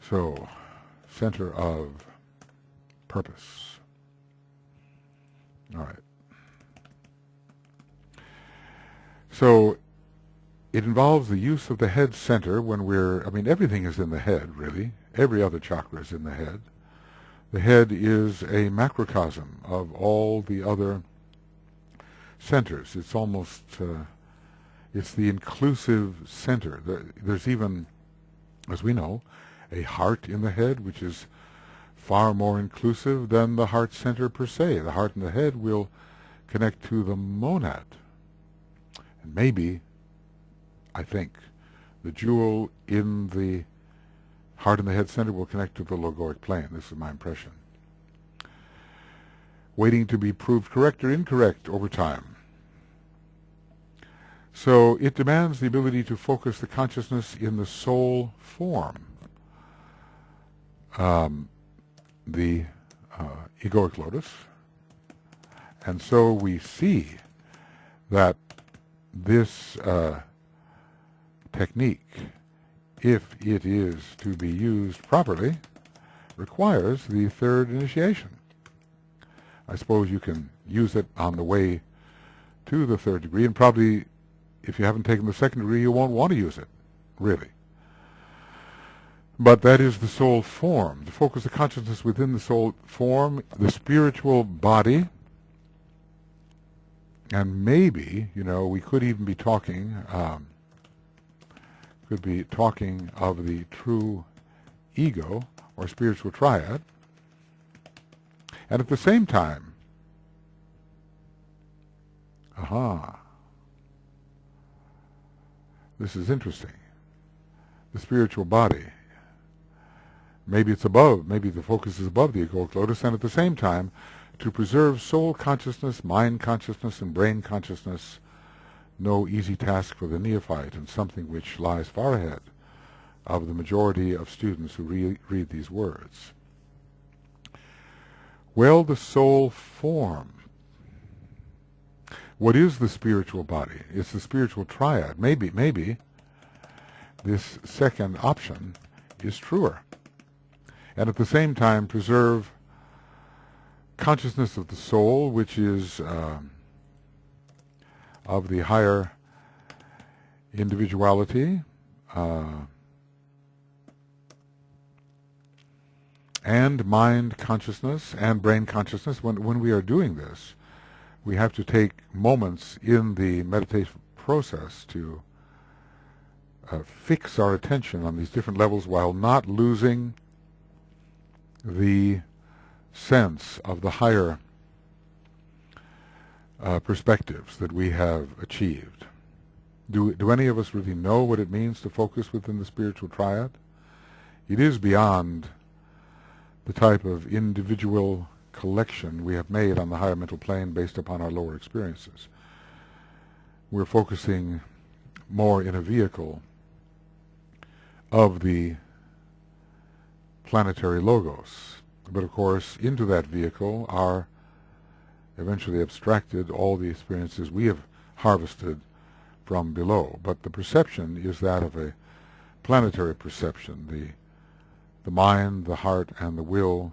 So, center of purpose. All right. So, it involves the use of the head center when everything is in the head, really. Every other chakra is in the head. The head is a macrocosm of all the other centers. It's almost, it's the inclusive center. There's even, as we know, a heart in the head, which is far more inclusive than the heart center per se. The heart and the head will connect to the monad. And maybe, I think, the jewel in the heart and the head center will connect to the logoic plane. This is my impression. Waiting to be proved correct or incorrect over time. So it demands the ability to focus the consciousness in the soul form, the egoic lotus. And so we see that this technique, if it is to be used properly, requires the third initiation. I suppose you can use it on the way to the third degree, and probably if you haven't taken the second degree, you won't want to use it, really. But that is the soul form, to focus the consciousness within the soul form, the spiritual body, and maybe, we could even be talking of the true ego or spiritual triad, and at the same time, this is interesting, the spiritual body. Maybe it's above, maybe the focus is above the egoic lotus, and at the same time, to preserve soul consciousness, mind consciousness, and brain consciousness, no easy task for the neophyte, and something which lies far ahead of the majority of students who read these words. Well, the soul form. What is the spiritual body? It's the spiritual triad. Maybe this second option is truer. And at the same time preserve consciousness of the soul, which is of the higher individuality, and mind consciousness and brain consciousness. When we are doing this, we have to take moments in the meditation process to fix our attention on these different levels while not losing the sense of the higher perspectives that we have achieved. Do any of us really know what it means to focus within the spiritual triad? It is beyond the type of individual collection we have made on the higher mental plane based upon our lower experiences. We're focusing more in a vehicle of the planetary logos. But of course, into that vehicle are eventually abstracted all the experiences we have harvested from below. But the perception is that of a planetary perception, the mind, the heart, and the will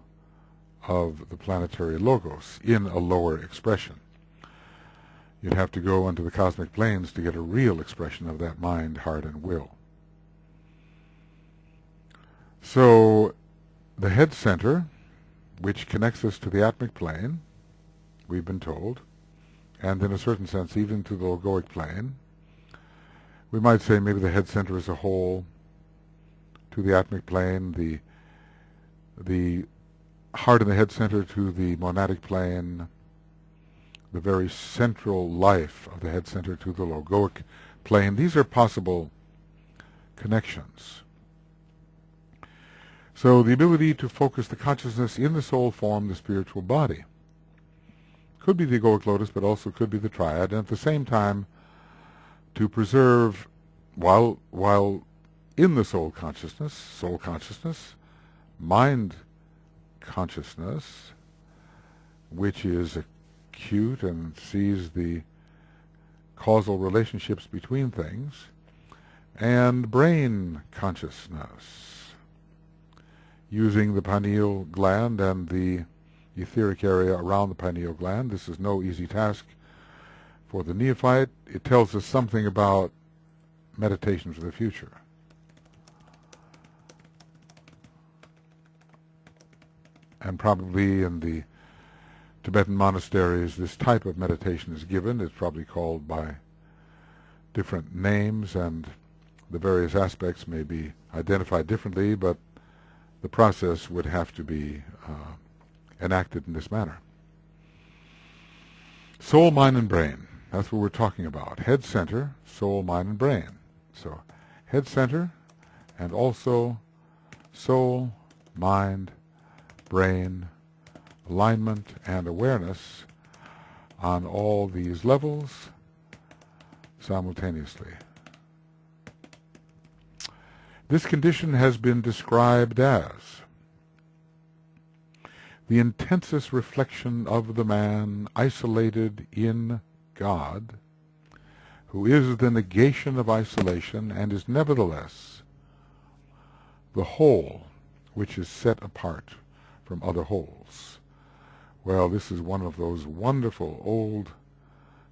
of the planetary logos in a lower expression. You'd have to go into the cosmic planes to get a real expression of that mind, heart, and will. So the head center, which connects us to the atmic plane, we've been told, and in a certain sense even to the logoic plane, we might say maybe the head center as a whole, to the atmic plane, the heart and the head center to the monadic plane, the very central life of the head center to the logoic plane. These are possible connections. So the ability to focus the consciousness in the soul form, the spiritual body. Could be the egoic lotus, but also could be the triad, and at the same time to preserve, while in the soul consciousness, mind consciousness, which is acute and sees the causal relationships between things, and brain consciousness, using the pineal gland and the etheric area around the pineal gland. This is no easy task for the neophyte. It tells us something about meditation for the future. And probably in the Tibetan monasteries this type of meditation is given. It's probably called by different names, and the various aspects may be identified differently, but the process would have to be enacted in this manner. Soul, mind, and brain. That's what we're talking about. Head center, soul, mind, and brain. So head center, and also soul, mind, brain, alignment, and awareness on all these levels simultaneously. This condition has been described as the intensest reflection of the man isolated in God, who is the negation of isolation and is nevertheless the whole which is set apart from other wholes. Well, this is one of those wonderful old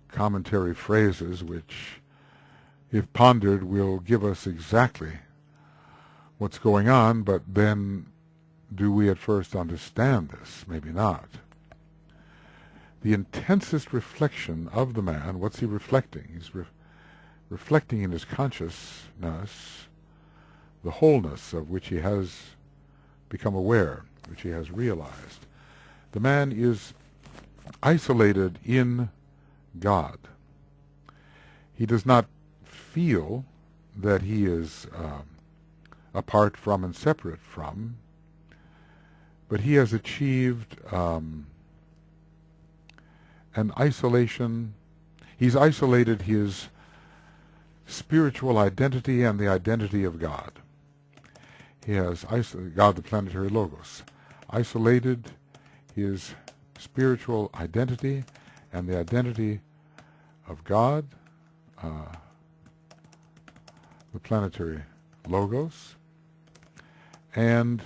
commentary phrases which, if pondered, will give us exactly what's going on, but then do we at first understand this? Maybe not. The intensest reflection of the man, what's he reflecting? He's reflecting in his consciousness the wholeness of which he has become aware, which he has realized. The man is isolated in God. He does not feel that he is apart from and separate from, but he has achieved an isolation. He's isolated his spiritual identity and the identity of God. He has God, the planetary logos, isolated his spiritual identity and the identity of God, the planetary logos, and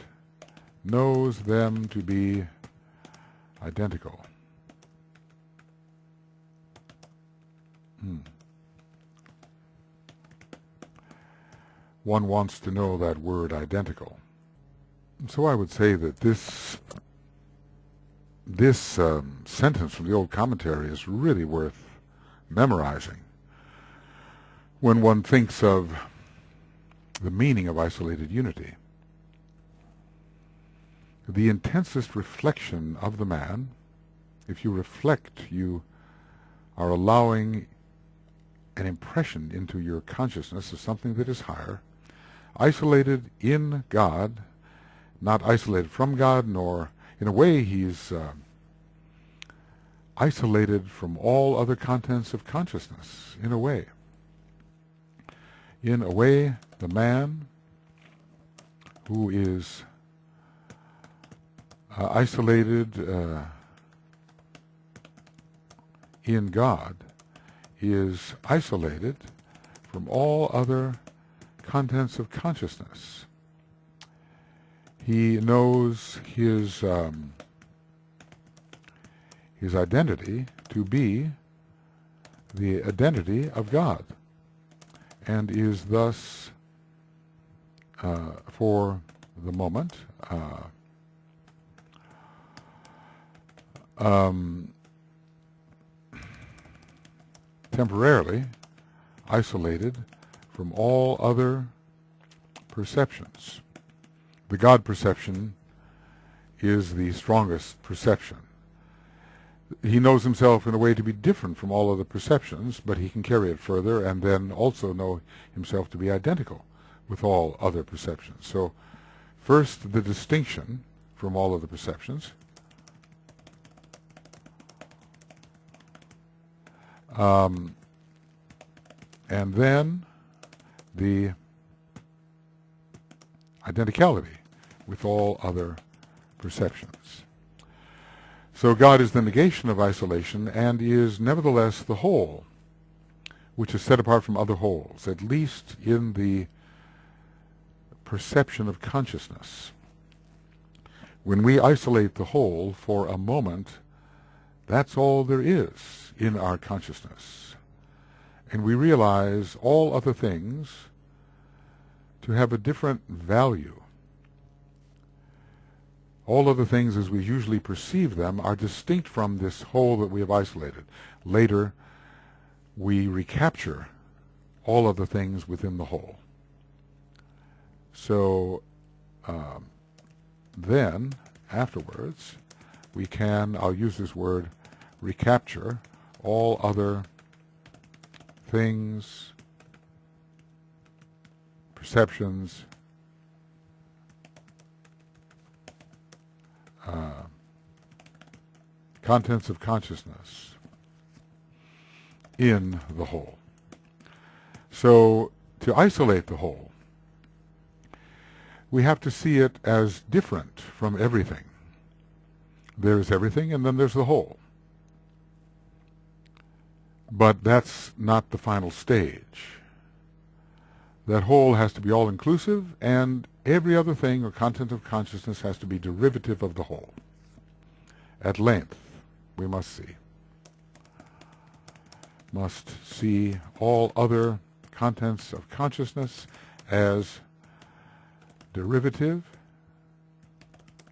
knows them to be identical. One wants to know that word identical. So I would say that this sentence from the old commentary is really worth memorizing when one thinks of the meaning of isolated unity. The intensest reflection of the man, if you reflect, you are allowing an impression into your consciousness of something that is higher, isolated in God, not isolated from God, nor, in a way, he's isolated from all other contents of consciousness, in a way. In a way, the man who is isolated in God is isolated from all other contents of consciousness. He knows his identity to be the identity of God, and is thus, for the moment, temporarily isolated from all other perceptions. The God perception is the strongest perception. He knows himself in a way to be different from all other perceptions, but he can carry it further and then also know himself to be identical with all other perceptions. So first, the distinction from all other perceptions. And then the identicality with all other perceptions. So God is the negation of isolation and is nevertheless the whole, which is set apart from other wholes, at least in the perception of consciousness. When we isolate the whole for a moment, that's all there is in our consciousness. And we realize all other things to have a different value. All other things as we usually perceive them are distinct from this whole that we have isolated. Later, we recapture all other things within the whole. So then, afterwards, we can, I'll use this word, recapture all other things, perceptions, contents of consciousness in the whole. So to isolate the whole, we have to see it as different from everything. There's everything and then there's the whole. But that's not the final stage. That whole has to be all-inclusive, and every other thing or content of consciousness has to be derivative of the whole. At length, we must see all other contents of consciousness as derivative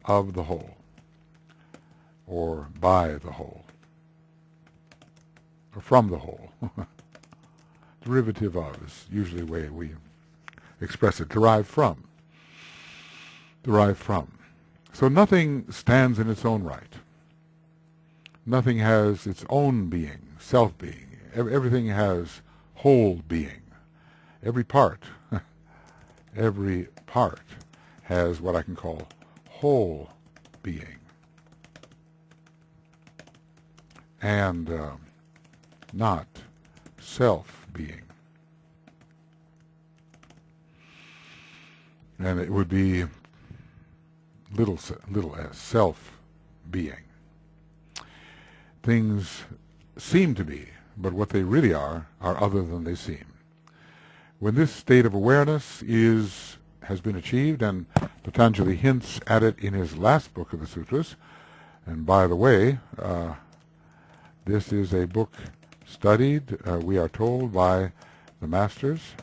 of the whole, or by the whole, or from the whole. Derivative of is usually the way we express it. Derived from. Derived from. So nothing stands in its own right. Nothing has its own being, self-being. Everything has whole being. Every part has what I can call whole being. And not self-being. And it would be little as self-being. Things seem to be, but what they really are other than they seem. When this state of awareness has been achieved, and Patanjali hints at it in his last book of the sutras, and by the way, this is a book studied, we are told, by the masters.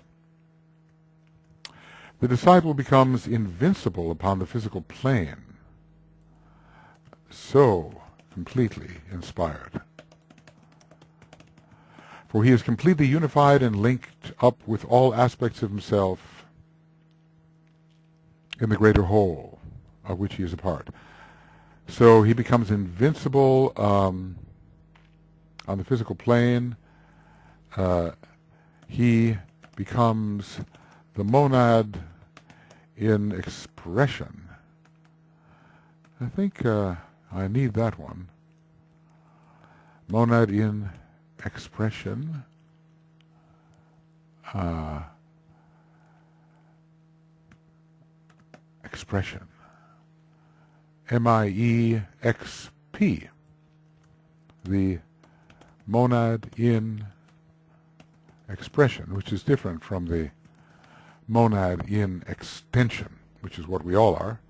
The disciple becomes invincible upon the physical plane, so completely inspired. For he is completely unified and linked up with all aspects of himself in the greater whole of which he is a part. So he becomes invincible on the physical plane. He becomes the monad in expression. I think I need that one. Monad in expression. Expression. M-I-E-X-P. The monad in expression, which is different from the monad in extension, which is what we all are.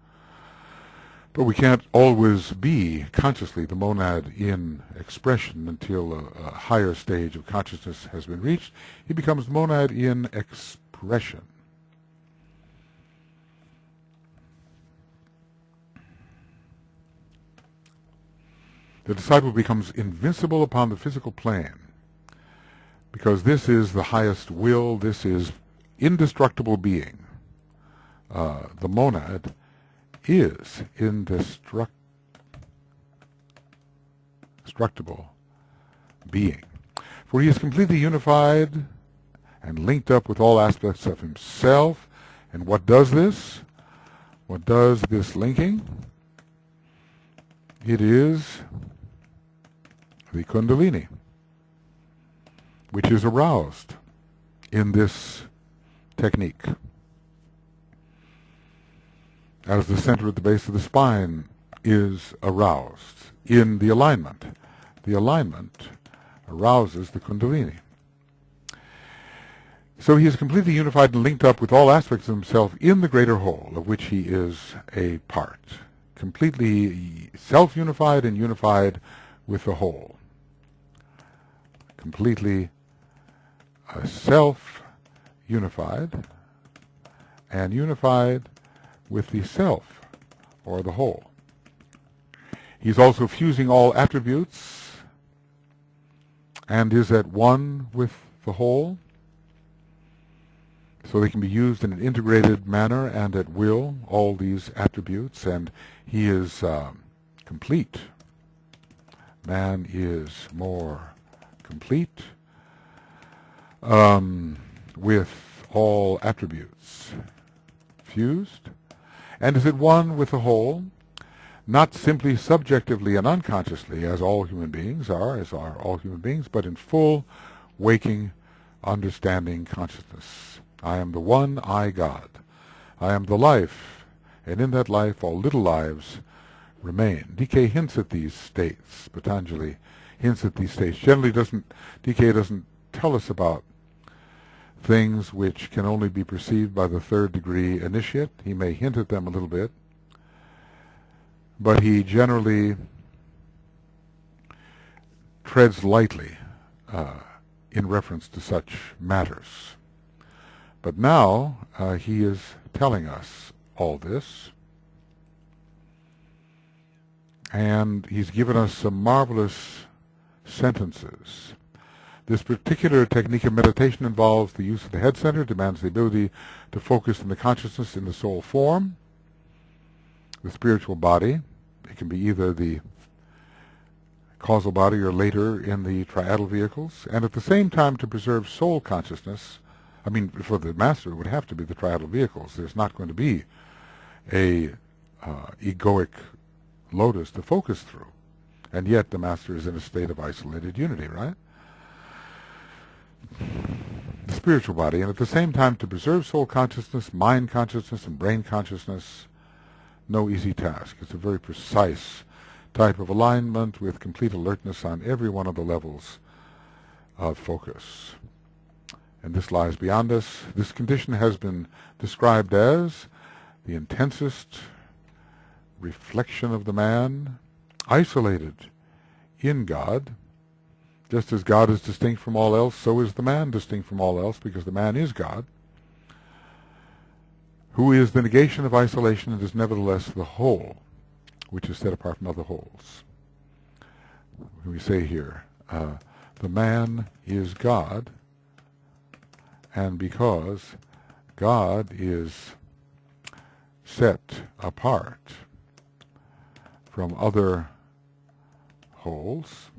But we can't always be consciously the monad in expression until a higher stage of consciousness has been reached. He becomes the monad in expression. The disciple becomes invincible upon the physical plane, because this is the highest will, this is indestructible being. The monad is indestructible being. For he is completely unified and linked up with all aspects of himself. And what does this? What does this linking? It is the Kundalini, which is aroused in this technique. As the center at the base of the spine is aroused in the alignment. The alignment arouses the Kundalini. So he is completely unified and linked up with all aspects of himself in the greater whole, of which he is a part. Completely self-unified and unified with the whole. Completely self-unified and unified with the self, or the whole. He's also fusing all attributes and is at one with the whole, so they can be used in an integrated manner and at will, all these attributes, and he is complete. Man is more complete with all attributes fused, and is at one with the whole, not simply subjectively and unconsciously, as all human beings are, as are all human beings, but in full waking, understanding consciousness. I am the one, I, God. I am the life, and in that life all little lives remain. DK hints at these states. Patanjali hints at these states. Generally DK doesn't tell us about things which can only be perceived by the third degree initiate. He may hint at them a little bit, but he generally treads lightly in reference to such matters. But now he is telling us all this, and he's given us some marvelous sentences. This particular technique of meditation involves the use of the head center, demands the ability to focus in the consciousness in the soul form, the spiritual body. It can be either the causal body or later in the triadal vehicles, and at the same time to preserve soul consciousness. I mean, for the master, it would have to be the triadal vehicles. There's not going to be a egoic lotus to focus through, and yet the master is in a state of isolated unity, right? The spiritual body, and at the same time to preserve soul consciousness, mind consciousness, and brain consciousness. No easy task. It's a very precise type of alignment with complete alertness on every one of the levels of focus. And this lies beyond us. This condition has been described as the intensest reflection of the man, isolated in God. Just as God is distinct from all else, so is the man distinct from all else, because the man is God, who is the negation of isolation and is nevertheless the whole, which is set apart from other wholes. We say here, the man is God, and because God is set apart from other wholes,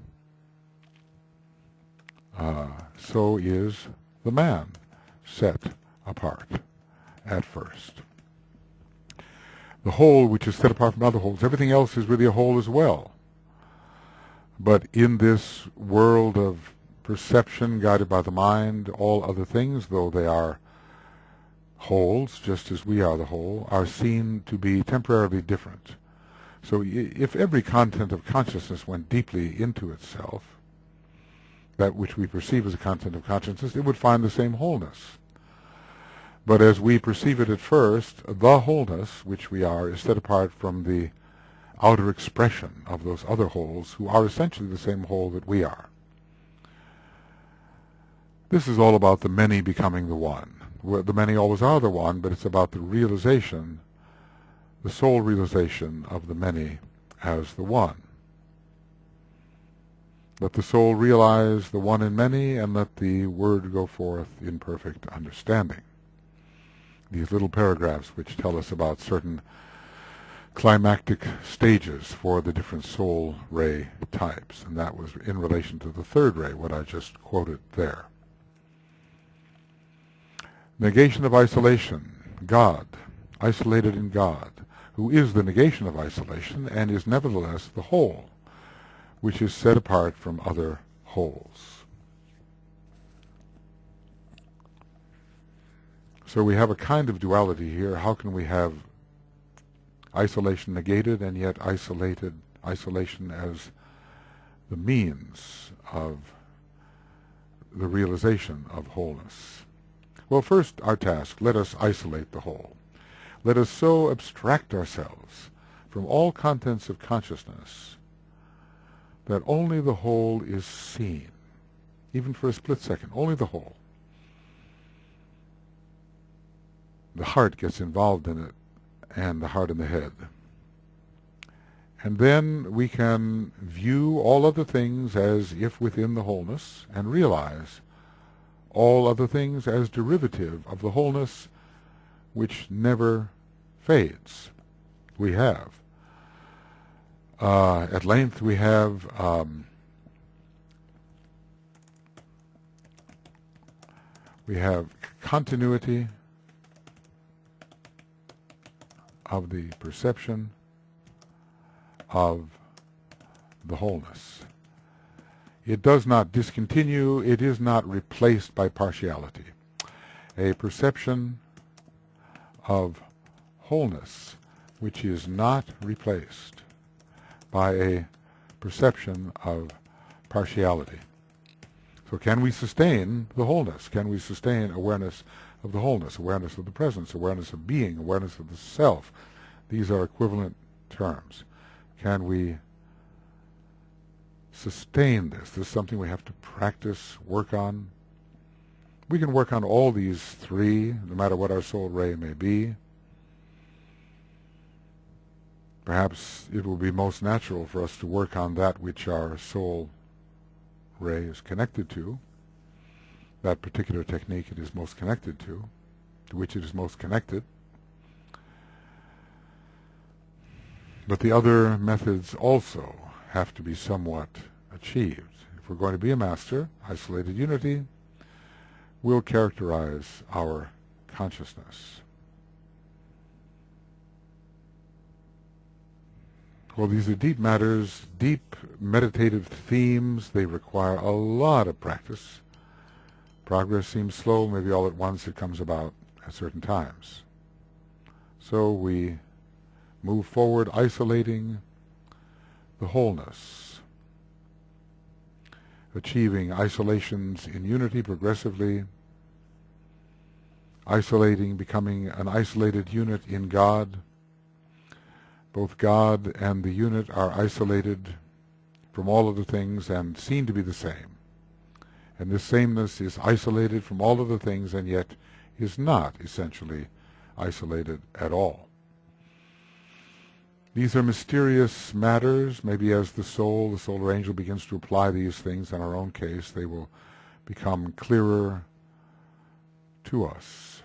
so is the man set apart at first. The whole which is set apart from other wholes, everything else is really a whole as well. But in this world of perception guided by the mind, all other things, though they are wholes, just as we are the whole, are seen to be temporarily different. So if every content of consciousness went deeply into itself, that which we perceive as a content of consciousness, it would find the same wholeness. But as we perceive it at first, the wholeness which we are is set apart from the outer expression of those other wholes who are essentially the same whole that we are. This is all about the many becoming the one. The many always are the one, but it's about the realization, the sole realization of the many as the one. Let the soul realize the one in many, and let the word go forth in perfect understanding. These little paragraphs which tell us about certain climactic stages for the different soul ray types, and that was in relation to the third ray, what I just quoted there. Negation of isolation, God, isolated in God, who is the negation of isolation and is nevertheless the whole, which is set apart from other wholes. So we have a kind of duality here. How can we have isolation negated and yet isolation as the means of the realization of wholeness? Well, first our task, let us isolate the whole. Let us so abstract ourselves from all contents of consciousness that only the whole is seen, even for a split second, only the whole. The heart gets involved in it, and the heart and the head. And then we can view all other things as if within the wholeness, and realize all other things as derivative of the wholeness which never fades. We have. At length we have continuity of the perception of the wholeness. It does not discontinue, it is not replaced by partiality. A perception of wholeness which is not replaced by a perception of partiality. So can we sustain the wholeness? Can we sustain awareness of the wholeness, awareness of the presence, awareness of being, awareness of the self? These are equivalent terms. Can we sustain this? This is something we have to practice, work on. We can work on all these three, no matter what our soul ray may be. Perhaps it will be most natural for us to work on that which our soul ray is connected to, that particular technique it is most connected to which it is most connected. But the other methods also have to be somewhat achieved. If we're going to be a master, isolated unity will characterize our consciousness. Well, these are deep matters, deep meditative themes. They require a lot of practice. Progress seems slow. Maybe all at once it comes about at certain times. So we move forward isolating the wholeness, achieving isolations in unity progressively, isolating, becoming an isolated unit in God. Both God and the unit are isolated from all other things and seen to be the same. And this sameness is isolated from all other things and yet is not essentially isolated at all. These are mysterious matters. Maybe as the solar angel begins to apply these things in our own case, they will become clearer to us.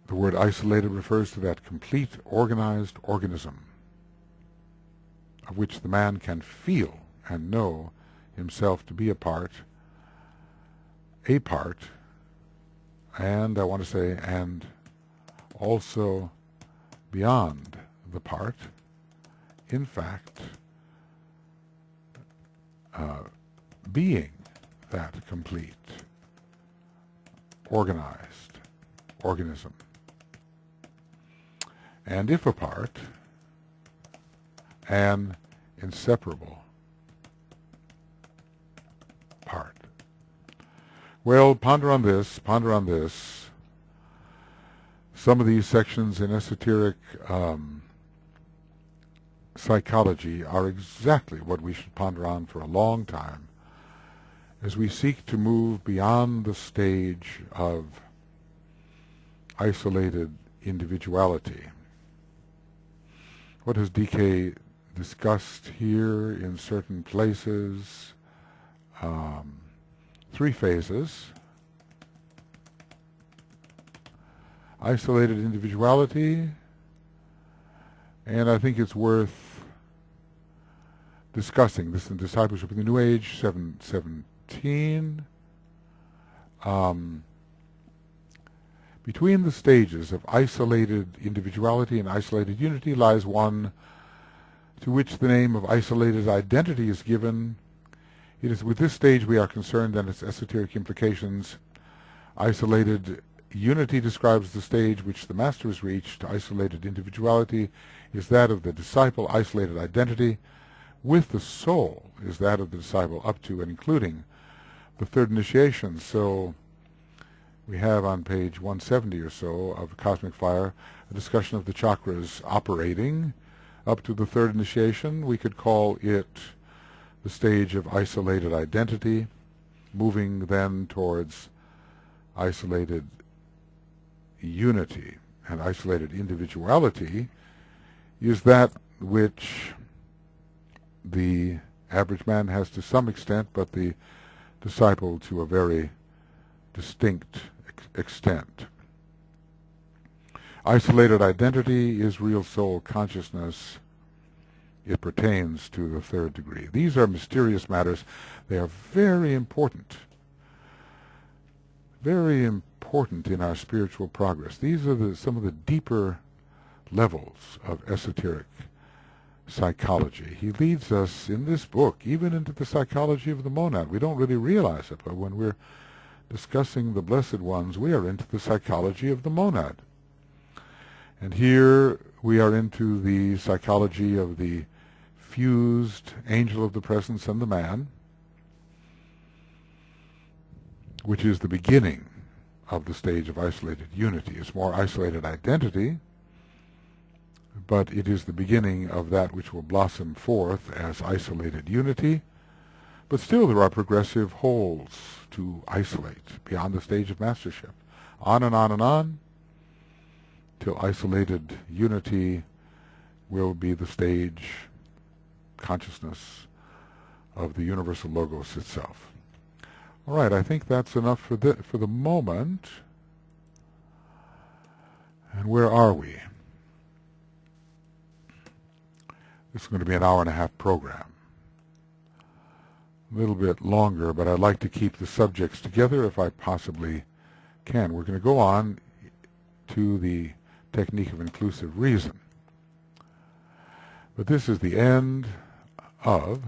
The word isolated refers to that complete organized organism of which the man can feel and know himself to be a part, and I want to say, and also beyond the part, in fact, being that complete, organized organism. And if a part, an inseparable part. Well, ponder on this, ponder on this. Some of these sections in esoteric psychology are exactly what we should ponder on for a long time as we seek to move beyond the stage of isolated individuality. What has DK discussed here in certain places? 3 phases. Isolated individuality, and I think it's worth discussing this in Discipleship in the New Age, 717. Between the stages of isolated individuality and isolated unity lies one to which the name of isolated identity is given. It is with this stage we are concerned and its esoteric implications. Isolated unity describes the stage which the Master has reached. Isolated individuality is that of the disciple. Isolated identity with the soul is that of the disciple up to and including the third initiation. So we have on page 170 or so of Cosmic Fire a discussion of the chakras operating up to the third initiation. We could call it the stage of isolated identity, moving then towards isolated unity. And isolated individuality is that which the average man has to some extent, but the disciple to a very distinct extent. Isolated identity is real soul consciousness. It pertains to the third degree. These are mysterious matters. They are very important in our spiritual progress. These are some of the deeper levels of esoteric psychology. He leads us in this book even into the psychology of the monad. We don't really realize it, but when we're discussing the Blessed Ones, we are into the psychology of the monad. And here we are into the psychology of the fused angel of the presence and the man, which is the beginning of the stage of isolated unity. It's more isolated identity, but it is the beginning of that which will blossom forth as isolated unity. But still there are progressive holes to isolate beyond the stage of mastership. On and on and on, till isolated unity will be the stage consciousness of the universal logos itself. All right, I think that's enough for the moment. And where are we? This is going to be an hour-and-a-half program. A little bit longer, but I'd like to keep the subjects together if I possibly can. We're going to go on to the technique of inclusive reason. But this is the end of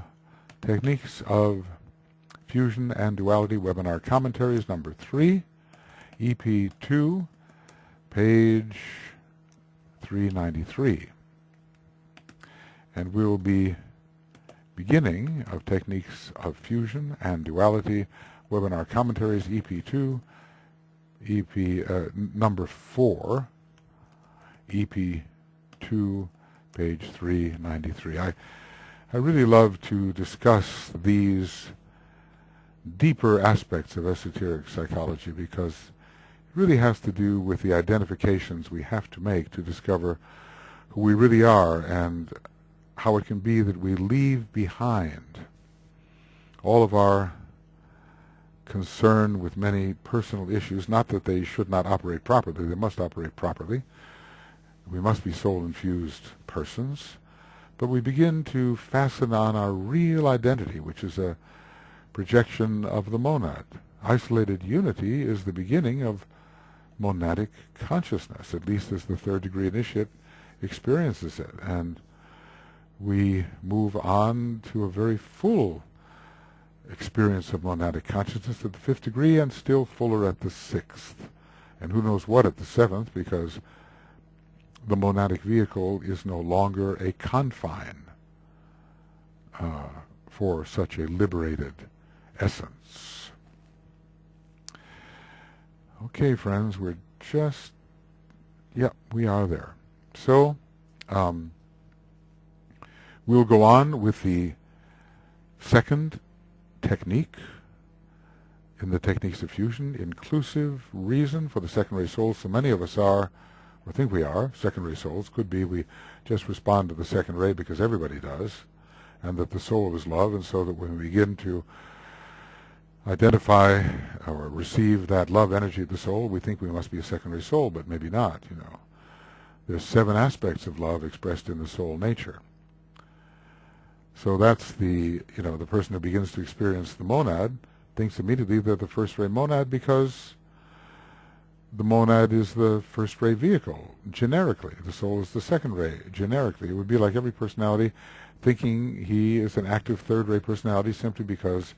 Techniques of Fusion and Duality Webinar Commentaries number 3, EP2, page 393. And we will be beginning of Techniques of Fusion and Duality Webinar Commentaries, EP2, number 4, EP2, page 393. I really love to discuss these deeper aspects of esoteric psychology because it really has to do with the identifications we have to make to discover who we really are and how it can be that we leave behind all of our concern with many personal issues. Not that they should not operate properly. They must operate properly. We must be soul-infused persons. But we begin to fasten on our real identity, which is a projection of the monad. Isolated unity is the beginning of monadic consciousness, at least as the third degree initiate experiences it. And we move on to a very full experience of monadic consciousness at the fifth degree and still fuller at the sixth. And who knows what at the seventh, because the monadic vehicle is no longer a confine for such a liberated essence. Okay, friends, we're just, we are there. So, we'll go on with the second technique in the techniques of fusion, inclusive reason for the secondary souls. So many of us are, or think we are, secondary souls. Could be we just respond to the second ray because everybody does, and that the soul is love, and so that when we begin to identify or receive that love energy of the soul, we think we must be a secondary soul, but maybe not, There's 7 aspects of love expressed in the soul nature. So that's the person who begins to experience the monad thinks immediately they're the first ray monad because the monad is the first ray vehicle, generically. The soul is the second ray, generically. It would be like every personality thinking he is an active third ray personality simply because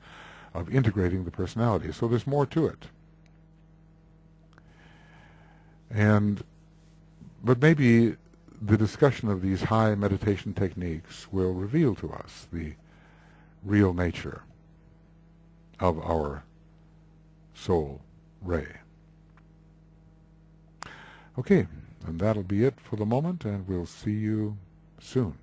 of integrating the personality. So there's more to it. But maybe the discussion of these high meditation techniques will reveal to us the real nature of our soul ray. Okay, and that'll be it for the moment, and we'll see you soon.